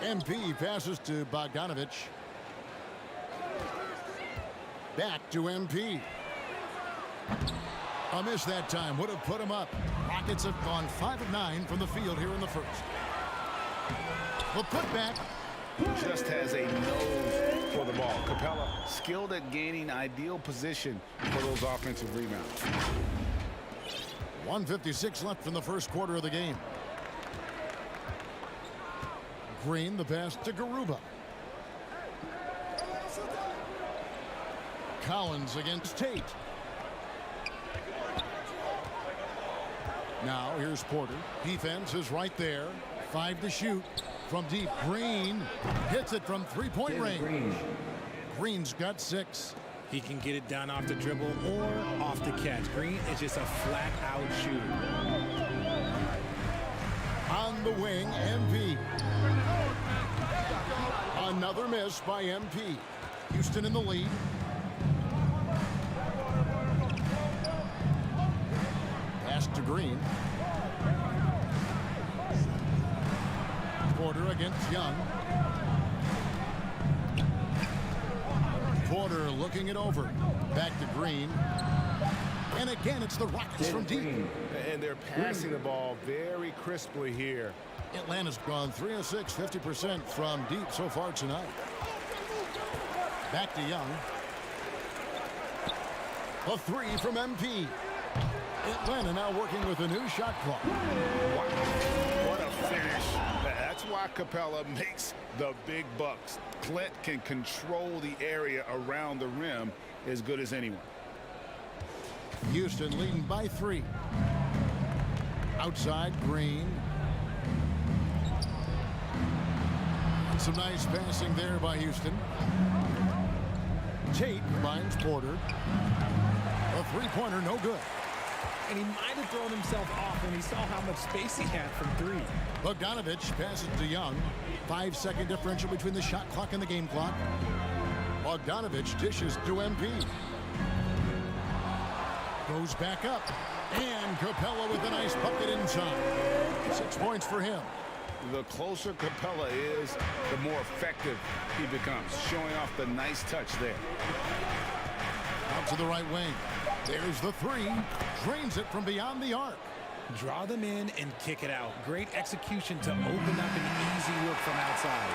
MP passes to Bogdanovich. Back to MP. A miss that time would have put him up. Rockets have gone 5 of 9 from the field here in the first. The putback. Just has a nose for the ball. Capella skilled at gaining ideal position for those offensive rebounds. 1:56 left in the first quarter of the game. Green, the pass to Garuba. Collins against Tate. Now here's Porter. Defense is right there. 5 to shoot. From deep, Green hits it from three-point range. Green's got 6. He can get it done off the dribble or off the catch. Green is just a flat-out shooter. On the wing, MP. Another miss by MP. Houston in the lead. Pass to Green. Porter against Young. Porter looking it over. Back to Green. And again, it's the Rockets from deep. And they're passing the ball very crisply here. Atlanta's gone 3 of 6, 50% from deep so far tonight. Back to Young. A 3 from MP. Atlanta now working with a new shot clock. Wow. What a finish. That's why Capella makes the big bucks. Clint can control the area around the rim as good as anyone. Houston leading by 3. Outside, Green. Some nice passing there by Houston. Tate finds Porter. A three-pointer, no good. And he might have thrown himself off when he saw how much space he had from 3. Bogdanovich passes to Young. 5-second differential between the shot clock and the game clock. Bogdanovich dishes to MP. Goes back up. And Capella with a nice bucket inside. 6 points for him. The closer Capella is, the more effective he becomes, showing off the nice touch there. Out to the right wing. There's the 3. Drains it from beyond the arc. Draw them in and kick it out. Great execution to open up an easy look from outside.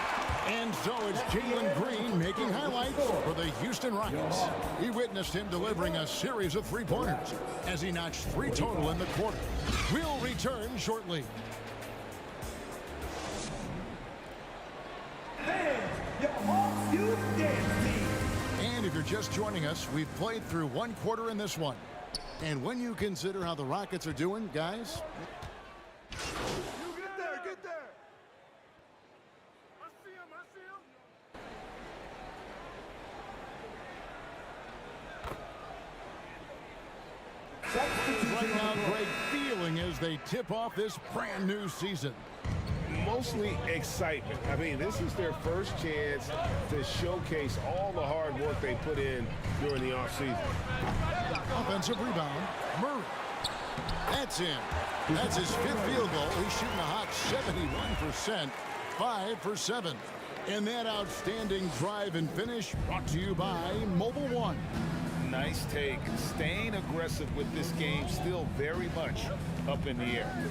And so it's Jalen Green making highlights for the Houston Rockets. He witnessed him delivering a series of three-pointers as he notched 3 total in the quarter. We'll return shortly. And if you're just joining us, we've played through 1 quarter in this one. And when you consider how the Rockets are doing, guys, You get there, get there. I see him, right now, great feeling as they tip off this brand new season. Mostly excitement. I mean, this is their first chance to showcase all the hard work they put in during the offseason. Offensive rebound, Murray. That's in. That's his 5th field goal. He's shooting a hot 71%, 5 for 7. And that outstanding drive and finish brought to you by Mobile One. Nice take. Staying aggressive with this game, still very much up in the air.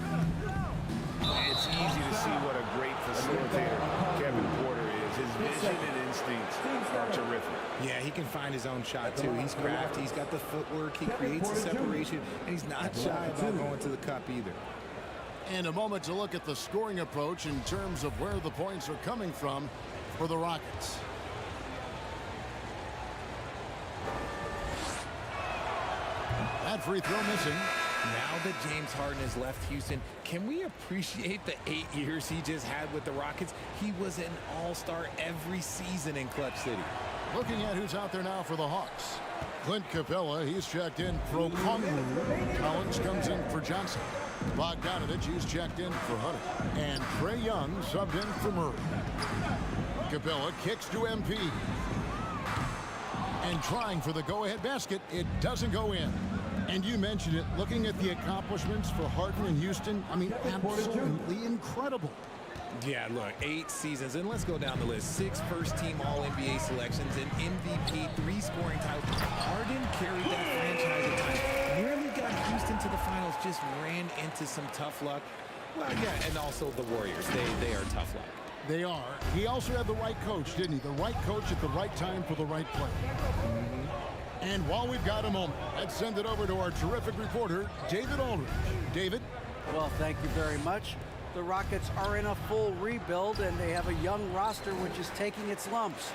It's easy to see what a great facilitator Kevin Porter is. His vision and instincts are terrific. Yeah, he can find his own shot, too. He's crafty. He's got the footwork. He creates the separation. And he's not shy about going to the cup either. And a moment to look at the scoring approach in terms of where the points are coming from for the Rockets. That free throw missing. Now that James Harden has left Houston, can we appreciate the 8 years he just had with the Rockets? He was an all-star every season in Clutch City. Looking at who's out there now for the Hawks. Clint Capella, he's checked in for Okongwu. Collins comes in for Johnson. Bogdanovich, he's checked in for Hunter. And Trae Young subbed in for Murray. Capella kicks to MP. And trying for the go-ahead basket, it doesn't go in. And you mentioned it, looking at the accomplishments for Harden in Houston, I mean, absolutely incredible. Yeah, look, 8 seasons, and let's go down the list. 6 first-team All-NBA selections, an MVP, 3 scoring titles. Harden carried that franchise at times. Nearly got Houston to the finals, just ran into some tough luck. Well, yeah, and also the Warriors. They are tough luck. They are. He also had the right coach, didn't he? The right coach at the right time for the right play. And while we've got a moment, let's send it over to our terrific reporter, David Aldridge. David? Well, thank you very much. The Rockets are in a full rebuild, and they have a young roster which is taking its lumps.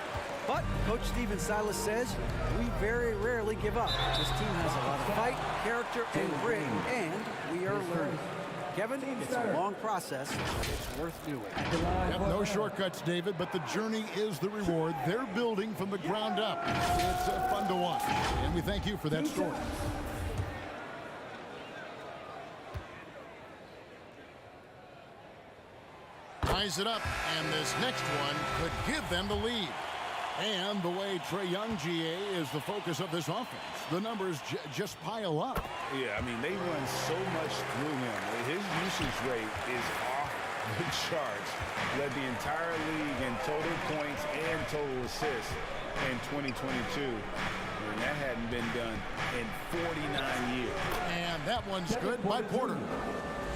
But Coach Stephen Silas says we very rarely give up. This team has a lot of fight, character, and grit, and we are learning. Kevin, it's a long process, but it's worth doing. Yep, no shortcuts, David, but the journey is the reward. They're building from the ground up. It's fun to watch, and we thank you for that story. Ties it up, and this next one could give them the lead. And the way Trae Young, GA, is the focus of this offense. The numbers just pile up. Yeah, I mean, they run so much through him. His usage rate is off the charts. Led the entire league in total points and total assists in 2022. And that hadn't been done in 49 years. And that one's good by Porter.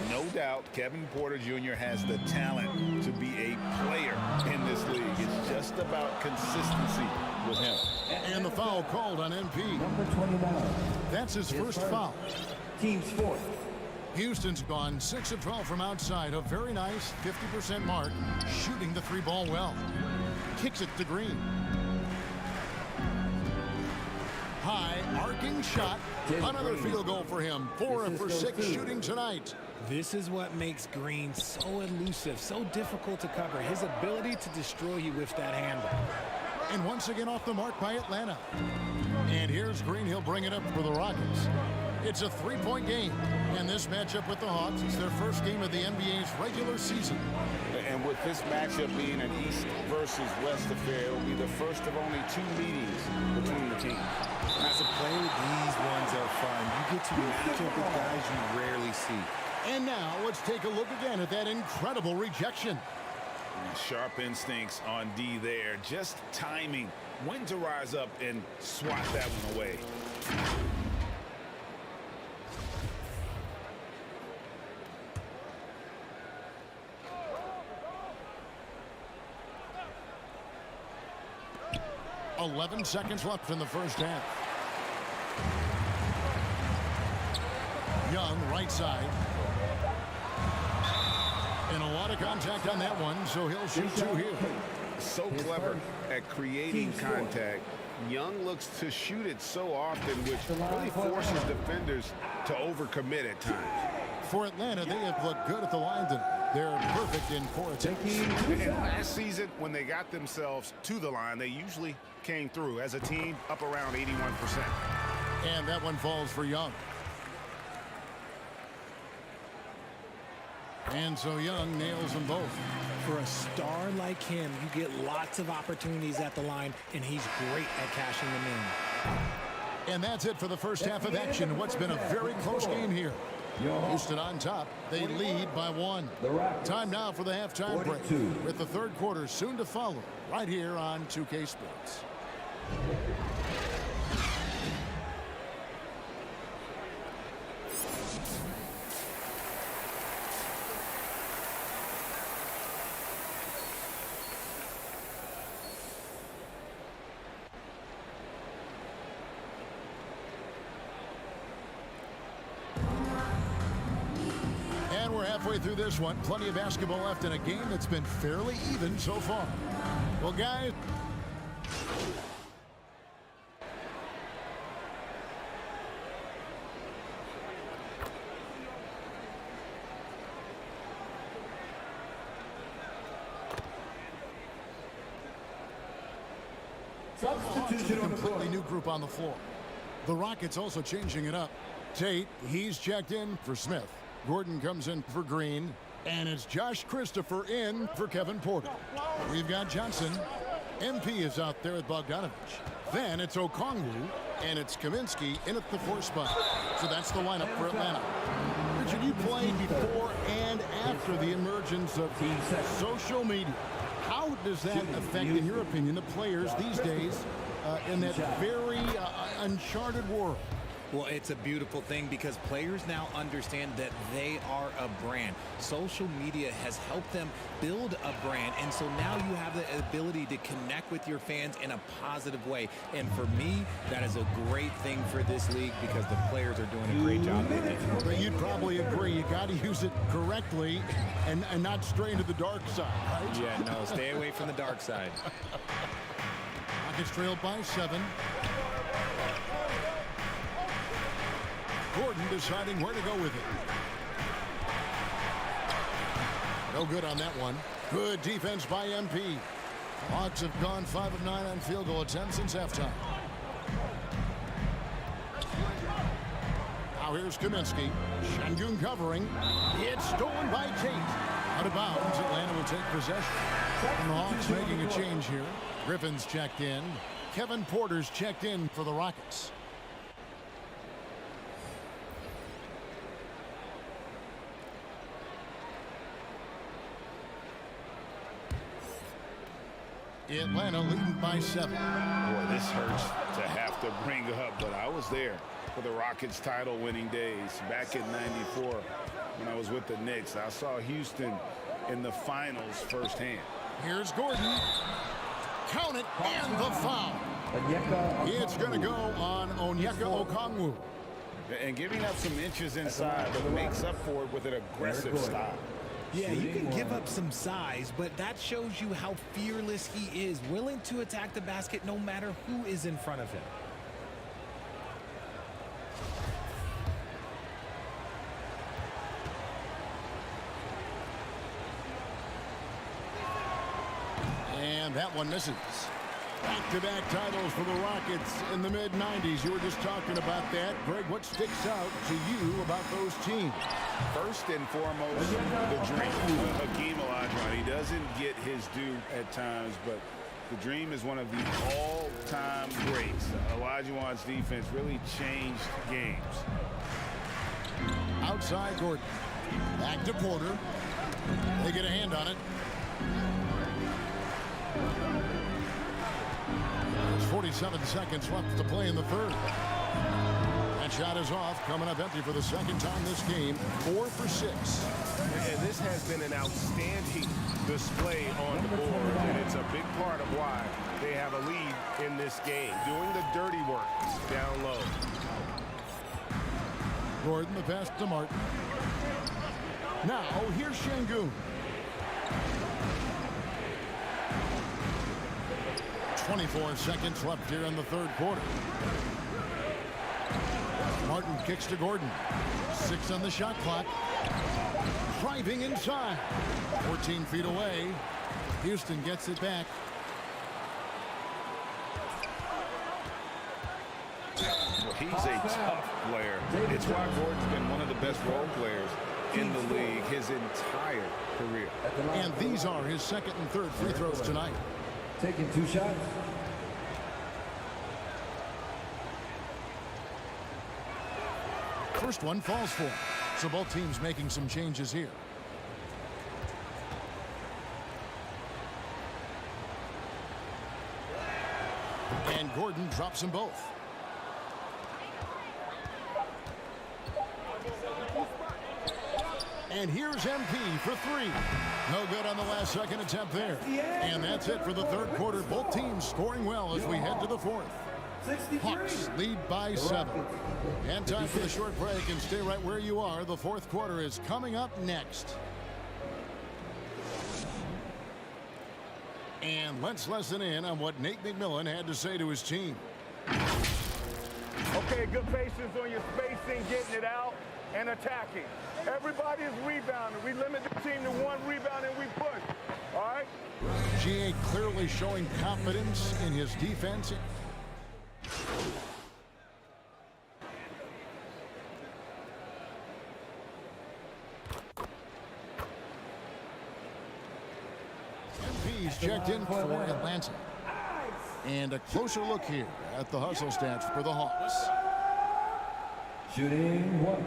No doubt, Kevin Porter Jr. has the talent to be a player in this league. It's just about consistency with him. And the foul called on MP. Number 29. That's his first foul. Team's fourth. Houston's gone 6 of 12 from outside. A very nice 50% mark. Shooting the 3-ball well. Kicks it to Green. High arcing shot. Another field goal for him. 4 for 6 shooting tonight. This is what makes Green so elusive, so difficult to cover. His ability to destroy you with that handle. And once again off the mark by Atlanta. And here's Green. He'll bring it up for the Rockets. It's a 3-point game. And this matchup with the Hawks is their first game of the NBA's regular season. And with this matchup being an East versus West affair, it will be the first of only 2 meetings between the teams. As a player, these ones are fun. You get to match up with guys you rarely see. And now let's take a look again at that incredible rejection. Sharp instincts on D there. Just timing. When to rise up and swat that one away. .11 seconds left in the first half. Young, right side. And a lot of contact on that one, so he'll shoot 2 here. So clever at creating contact. Young looks to shoot it so often, which really forces defenders to overcommit at times. For Atlanta, they have looked good at the line tonight. They're perfect in 4 attempts. And last season, when they got themselves to the line, they usually came through as a team up around 81%. And that one falls for Young. And so Young nails them both. For a star like him, you get lots of opportunities at the line, and he's great at cashing them in. And that's it for the first half of action. What's been a very close game here. Houston on top. They lead by 1. Time now for the halftime break, with the third quarter soon to follow, right here on 2K Sports. Halfway through this one, plenty of basketball left in a game that's been fairly even so far. Well, guys, It's a completely new group on the floor. The Rockets also changing it up. Tate, he's checked in for Smith. Gordon comes in for Green. And it's Josh Christopher in for Kevin Porter. We've got Johnson. MP is out there with Bogdanovich. Then it's Okongwu, and it's Kaminsky in at the 4 spot. So that's the lineup for Atlanta. Richard, you played before and after the emergence of social media. How does that affect, in your opinion, the players these days in that very uncharted world? Well, it's a beautiful thing because players now understand that they are a brand. Social media has helped them build a brand, and so now you have the ability to connect with your fans in a positive way. And for me, that is a great thing for this league because the players are doing a great job with it. But you'd probably agree you got to use it correctly and not stray into the dark side, right? Yeah, no, stay away from the dark side. Rockets trailed by 7. Gordon deciding where to go with it. No good on that one. Good defense by MP. Hawks have gone 5 of 9 on field goal attempts since halftime. Now here's Kaminsky. Şengün covering. It's stolen by Tate. Out of bounds, Atlanta will take possession. And the Hawks making a change here. Griffin's checked in. Kevin Porter's checked in for the Rockets. Atlanta leading by 7. Boy, this hurts to have to bring up, but I was there for the Rockets title winning days back in '94 when I was with the Knicks. I saw Houston in the finals firsthand. Here's Gordon. Count it, and the foul. It's going to go on Onyeka Okongwu. And giving up some inches inside, but makes up for it with an aggressive style. Yeah, you can give up some size, but that shows you how fearless he is, willing to attack the basket no matter who is in front of him. And that one misses. Back-to-back titles for the Rockets in the mid-90s. You were just talking about that. Greg, what sticks out to you about those teams? First and foremost, the dream. Hakeem Olajuwon, he doesn't get his due at times, but the dream is one of the all-time greats. Olajuwon's defense really changed games. Outside Gordon. Back to Porter. They get a hand on it. There's 47 seconds left to play in the third. That shot is off, coming up empty for the second time this game. 4 for 6. And this has been an outstanding display on the board, and it's a big part of why they have a lead in this game, doing the dirty work down low. Gordon, the pass to Martin. Now, here's Şengün. 24 seconds left here in the third quarter. Martin kicks to Gordon. 6 on the shot clock. Driving inside. 14 feet away. Houston gets it back. Well, he's a tough player. It's why Gordon's been one of the best role players in the league his entire career. And these are his second and third free throws tonight. Taking 2 shots. First one falls for him. So both teams making some changes here. And Gordon drops them both. And here's MP for 3. No good on the last second attempt there. And that's it for the third quarter. Both teams scoring well as we head to the fourth. Hawks lead by 7. And time for the short break, and stay right where you are. The fourth quarter is coming up next. And let's listen in on what Nate McMillan had to say to his team. Okay, good patience on your spacing, getting it out, and attacking. Everybody is rebounding. We limit the team to 1 rebound and we push. All right. GA clearly showing confidence in his defense. MP's checked in for Atlanta. And a closer look here at the hustle stats for the Hawks. Shooting 1.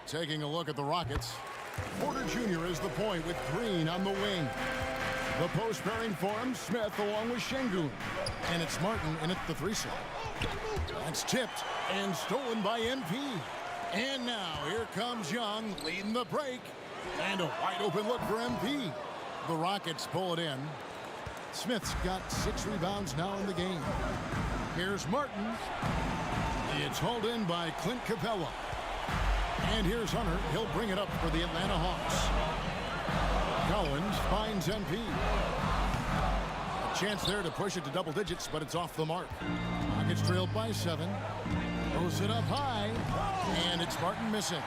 Taking a look at the Rockets. Porter Jr. is the point with Green on the wing. The post pairing for him, Smith along with Şengün. And it's Martin in at the 3-slot. That's tipped and stolen by MP. And now here comes Young leading the break. And a wide open look for MP. The Rockets pull it in. Smith's got 6 rebounds now in the game. Here's Martin. It's hauled in by Clint Capella. And here's Hunter. He'll bring it up for the Atlanta Hawks. Collins finds MP. A chance there to push it to double digits, but it's off the mark. Rockets trailed by 7. Throws it up high. And it's Martin missing.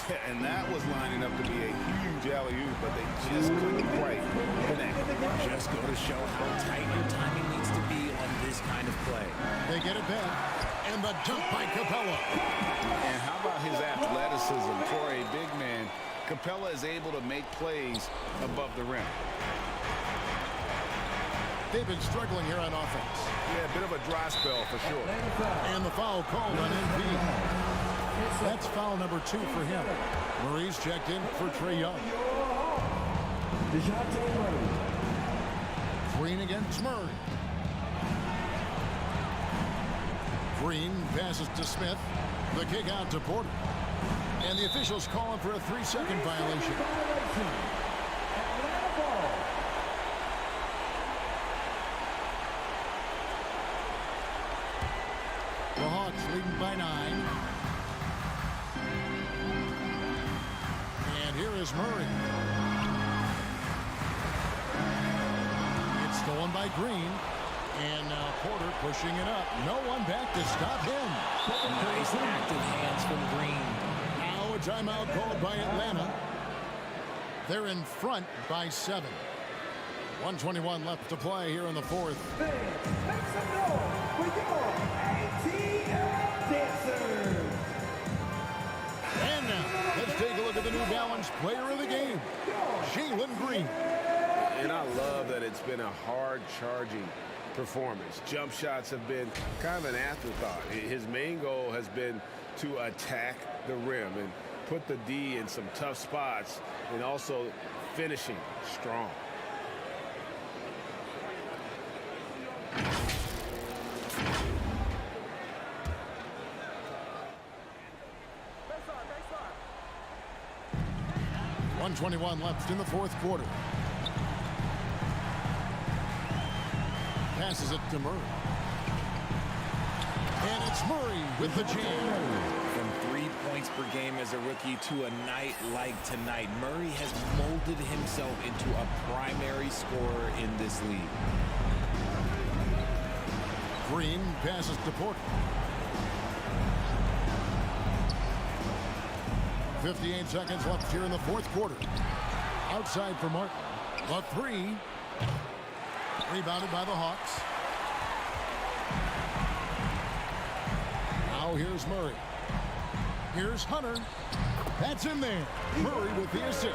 Yeah, and that was lining up to be a huge alley-oop, but they just couldn't quite connect. Just go to show how tight your timing needs to be on this kind of play. They get it back, and the dunk by Capella. And how about his athleticism? For a big man, Capella is able to make plays above the rim. They've been struggling here on offense. Yeah, a bit of a dry spell for sure. And the foul called on MP. That's foul number 2 for him. Murray's checked in for Trae Young. Green against Murray. Green passes to Smith. The kick out to Porter. And the officials calling for a 3-second violation. The Hawks leading by 9. And here is Murray. It's stolen by Green. And now Porter pushing it up. No one back to stop him. Nice active hands from Green. Now a timeout called by Atlanta. They're in front by 7. 1:21 left to play here in the 4th. Make some noise for your ATL dancers. And now, let's take a look at the New Balance player of the game, Jalen Green. And I love that it's been a hard-charging performance. Jump shots have been kind of an afterthought. His main goal has been to attack the rim and put the D in some tough spots and also finishing strong. .121 left in the 4th quarter. Passes it to Murray. And it's Murray with the jam. From 3 points per game as a rookie to a night like tonight, Murray has molded himself into a primary scorer in this league. Green passes to Porter. 58 seconds left here in the 4th quarter. Outside for Martin. The 3. Rebounded by the Hawks. Now here's Murray. Here's Hunter. That's in there. Murray with the assist.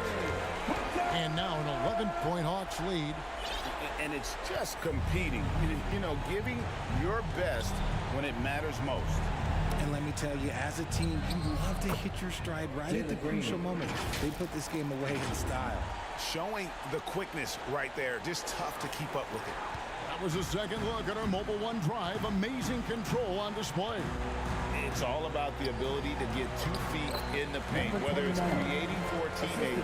And now an 11-point Hawks lead. And it's just competing. You know, giving your best when it matters most. And let me tell you, as a team, you love to hit your stride right at the crucial moment. They put this game away in style. Showing the quickness right there. Just tough to keep up with it. That was a second look at our Mobile One drive. Amazing control on display. It's all about the ability to get 2 feet in the paint, whether it's creating for a teammate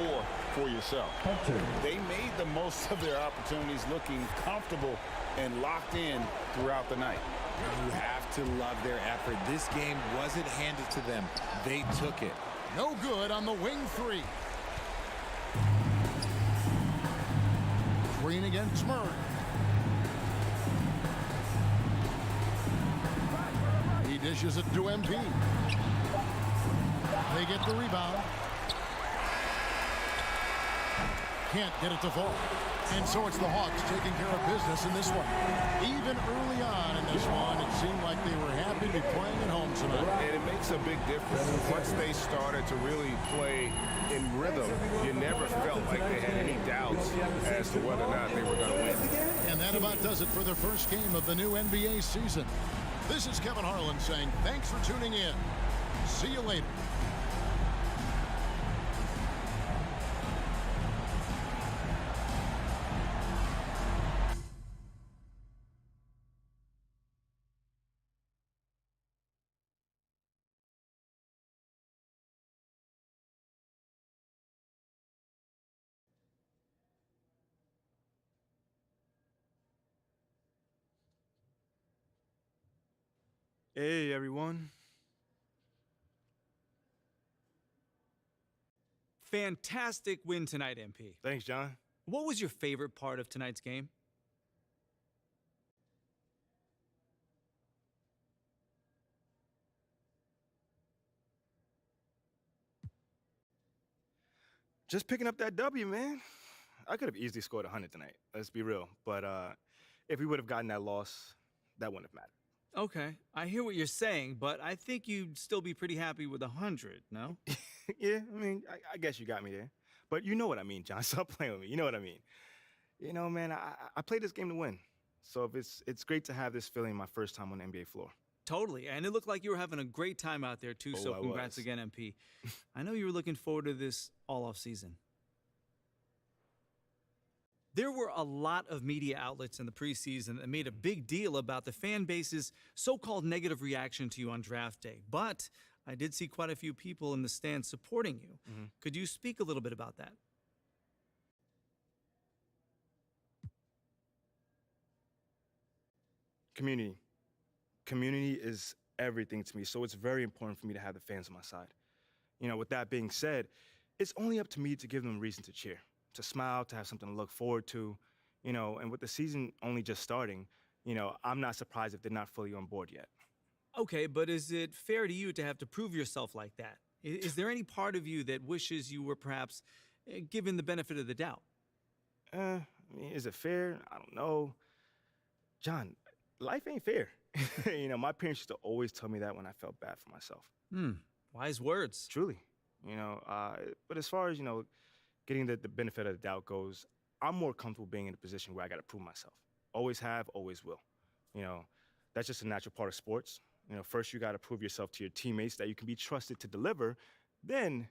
or for yourself. They made the most of their opportunities, looking comfortable and locked in throughout the night. You have to love their effort. This game wasn't handed to them. They took it. No good on the wing 3. Green against Murray. He dishes it to MP. They get the rebound. can't get it to fall. And so it's the Hawks taking care of business in this one. Even early on in this one, it seemed like they were happy to be playing at home tonight. And it makes a big difference. Once they started to really play in rhythm, you never felt like they had any doubts as to whether or not they were going to win. And that about does it for the first game of the new NBA season. This is Kevin Harlan saying thanks for tuning in. See you later. Hey, everyone. Fantastic win tonight, MP. Thanks, John. What was your favorite part of tonight's game? Just picking up that W, man. I could have easily scored 100 tonight. Let's be real. But if we would have gotten that loss, that wouldn't have mattered. Okay, I hear what you're saying, but I think you'd still be pretty happy with 100, no? Yeah, I mean, I guess you got me there. But you know what I mean, John. Stop playing with me. You know what I mean. You know, man, I played this game to win. So if it's great to have this feeling my first time on the NBA floor. Totally, and it looked like you were having a great time out there, too, so I congrats was. again, MP. I know you were looking forward to this all off season. There were a lot of media outlets in the preseason that made a big deal about the fan base's so-called negative reaction to you on draft day. But I did see quite a few people in the stands supporting you. Could you speak a little bit about that? Community. Community is everything to me, so it's very important for me to have the fans on my side. You know, with that being said, it's only up to me to give them a reason to cheer, to smile, to have something to look forward to, you know, and with the season only just starting, you know, I'm not surprised if they're not fully on board yet. Okay, but is it fair to you to have to prove yourself like that? Is there any part of you that wishes you were perhaps given the benefit of the doubt? I mean, is it fair? I don't know. John, life ain't fair. You know, my parents used to always tell me that when I felt bad for myself. Wise words. Truly. You know, but as far as, you know, getting the benefit of the doubt goes, I'm more comfortable being in a position where I got to prove myself. Always have, always will. You know, that's just a natural part of sports. You know, first you got to prove yourself to your teammates that you can be trusted to deliver. Then,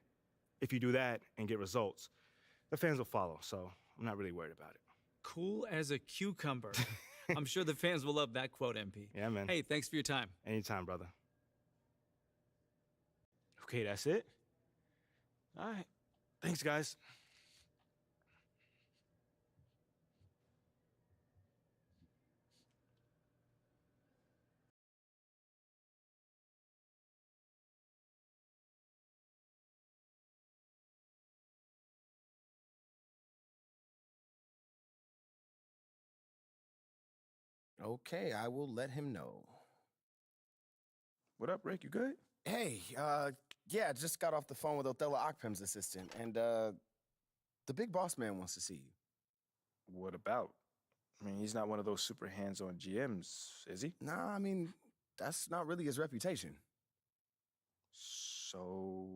if you do that and get results, the fans will follow. So I'm not really worried about it. Cool as a cucumber. I'm sure the fans will love that quote, MP. Yeah, man. Hey, thanks for your time. Anytime, brother. Okay, that's it. All right. Thanks, guys. Okay, I will let him know. What up, Rick? You good? Hey, yeah, just got off the phone with Othello Akpem's assistant, and the big boss man wants to see you. What about? I mean, he's not one of those super hands-on GMs, is he? Nah, I mean, that's not really his reputation. So...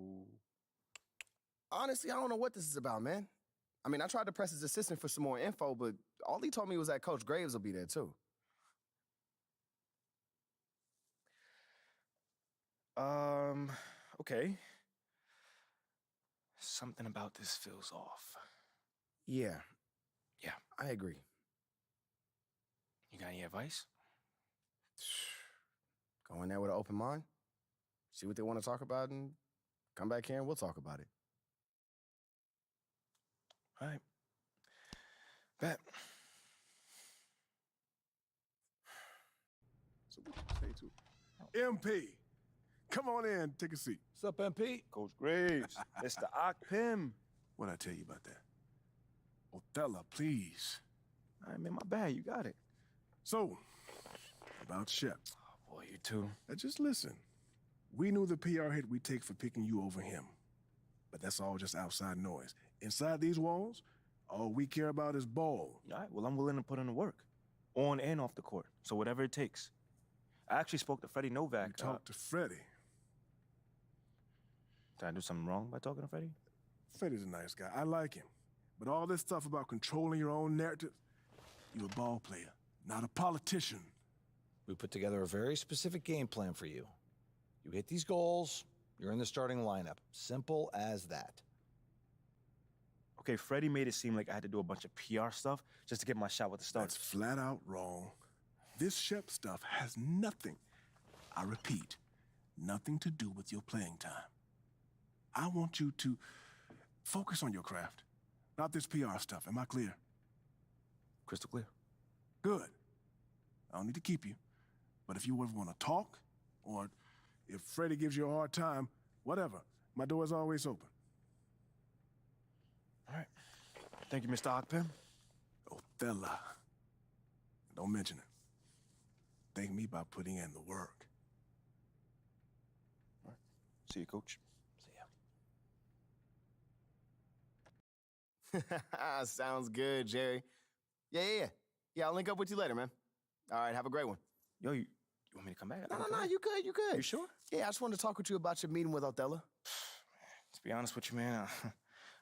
Honestly, I don't know what this is about, man. I mean, I tried to press his assistant for some more info, but all he told me was that Coach Graves will be there, too. Okay. Something about this feels off. Yeah. Yeah, I agree. You got any advice? Go in there with an open mind, see what they want to talk about, and come back here and we'll talk about it. All right. Bet. So what you say to MP? Come on in, take a seat. What's up, MP? Coach Graves, Mr. Akpem. What'd I tell you about that? Othello, please. All right, man, my bad. You got it. So, about Shep. Oh, boy, you too. Now just listen. We knew the PR hit we'd take for picking you over him. But that's all just outside noise. Inside these walls, All we care about is ball. All right, well, I'm willing to put in the work, on and off the court, so whatever it takes. I actually spoke to Freddie Novak. You talked to Freddie? Did I do something wrong by talking to Freddie? Freddie's a nice guy. I like him. But all this stuff about controlling your own narrative, you're a ball player, not a politician. We put together a very specific game plan for you. You hit these goals, you're in the starting lineup. Simple as that. Okay, Freddie made it seem like I had to do a bunch of PR stuff just to get my shot with the Stars. That's flat out wrong. This Shep stuff has nothing, I repeat, nothing to do with your playing time. I want you to focus on your craft, not this PR stuff. Am I clear? Crystal clear. Good. I don't need to keep you. But if you ever want to talk, or if Freddie gives you a hard time, whatever, my door is always open. All right. Thank you, Mr. Ockpim. Othello. Don't mention it. Thank me by putting in the work. All right. See you, Coach. Sounds good, Jerry. Yeah, I'll link up with you later, man. All right, have a great one. Yo, you want me to come back? No, you good, you good. You sure? Yeah, I just wanted to talk with you about your meeting with Othello. To be honest with you, man,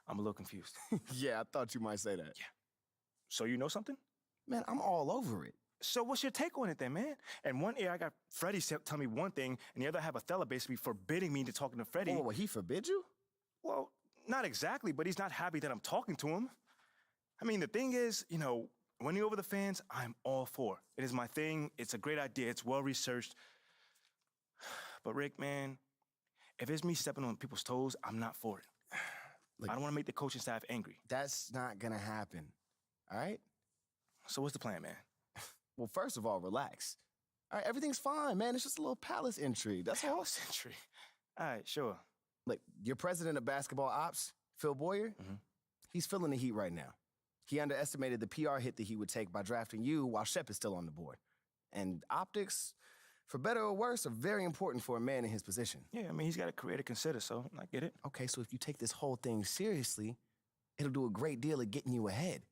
I'm a little confused. Yeah, I thought you might say that. Yeah. So you know something? Man, I'm all over it. So what's your take on it then, man? And one ear, I got Freddie tell me one thing, and the other I have Othello basically forbidding me to talking to Freddie. Oh, well, he forbid you? Well, not exactly, but he's not happy that I'm talking to him. I mean, the thing is, winning over the fans, I'm all for. It is my thing. It's a great idea. It's well-researched. But Rick, man, if it's me stepping on people's toes, I'm not for it. Look, I don't want to make the coaching staff angry. That's not going to happen, all right? So what's the plan, man? Well, first of all, relax. All right, everything's fine, man. It's just a little palace intrigue. That's all. Palace intrigue? All right, sure. Look, your president of basketball ops, Phil Boyer, he's feeling the heat right now. He underestimated the PR hit that he would take by drafting you while Shep is still on the board. And optics, for better or worse, are very important for a man in his position. Yeah, I mean, he's got a career to consider, so I get it. Okay, so if you take this whole thing seriously, it'll do a great deal of getting you ahead.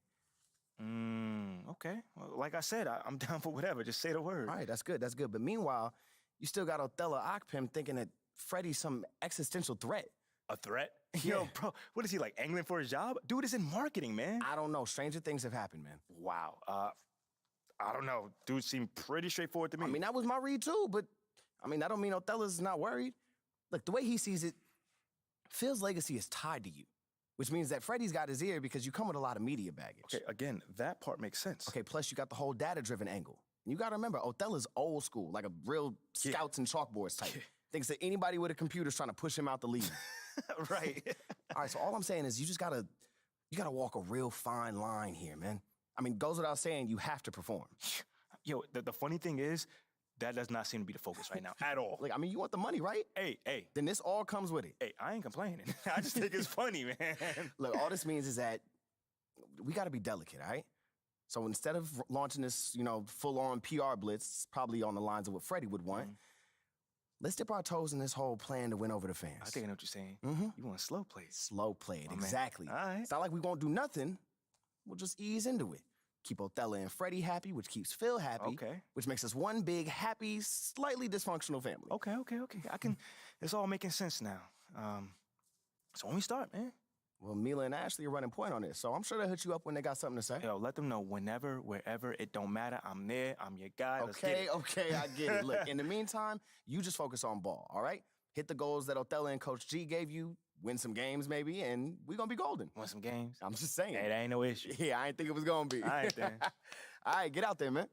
Okay. Well, like I said, I'm down for whatever. Just say the word. All right, that's good, that's good. But meanwhile, you still got Othello Ockpim thinking that Freddie's some existential threat. A threat? Yeah. Yo, bro, what is he, like, angling for his job? Dude is in marketing, man. I don't know. Stranger things have happened, man. Wow. I don't know. Dude seemed pretty straightforward to me. I mean, that was my read, too, but, I mean, that don't mean Othello's not worried. Look, the way he sees it, Phil's legacy is tied to you, which means that Freddie's got his ear because you come with a lot of media baggage. Okay, again, that part makes sense. Okay, plus you got the whole data-driven angle. And you got to remember, Othello's old school, like a real scouts and chalkboards type. Thinks that anybody with a computer's trying to push him out the league. Right. All right, so all I'm saying is you just gotta walk a real fine line here, man. I mean, goes without saying, you have to perform. Yo, the funny thing is, that does not seem to be the focus right now at all. Like, I mean, you want the money, right? Hey. Then this all comes with it. Hey, I ain't complaining. I just think it's funny, man. Look, all this means is that we gotta be delicate, all right? So instead of launching this, full-on PR blitz, probably on the lines of what Freddie would want, let's dip our toes in this whole plan to win over the fans. I think I know what you're saying. You want to slow play it. Slow play it, exactly. Man. All right. It's not like we won't do nothing. We'll just ease into it. Keep Othello and Freddie happy, which keeps Phil happy. Okay. Which makes us one big, happy, slightly dysfunctional family. Okay. It's all making sense now. So when we start, man. Well, Mila and Ashley are running point on this, so I'm sure they'll hit you up when they got something to say. Yo, let them know whenever, wherever, it don't matter. I'm there. I'm your guy. Let's get it. Okay, I get it. Look, in the meantime, you just focus on ball, all right? Hit the goals that Othello and Coach G gave you, win some games maybe, and we're going to be golden. Win some games? I'm just saying. Hey, that ain't no issue. Yeah, I didn't think it was going to be. All right, then. All right, get out there, man.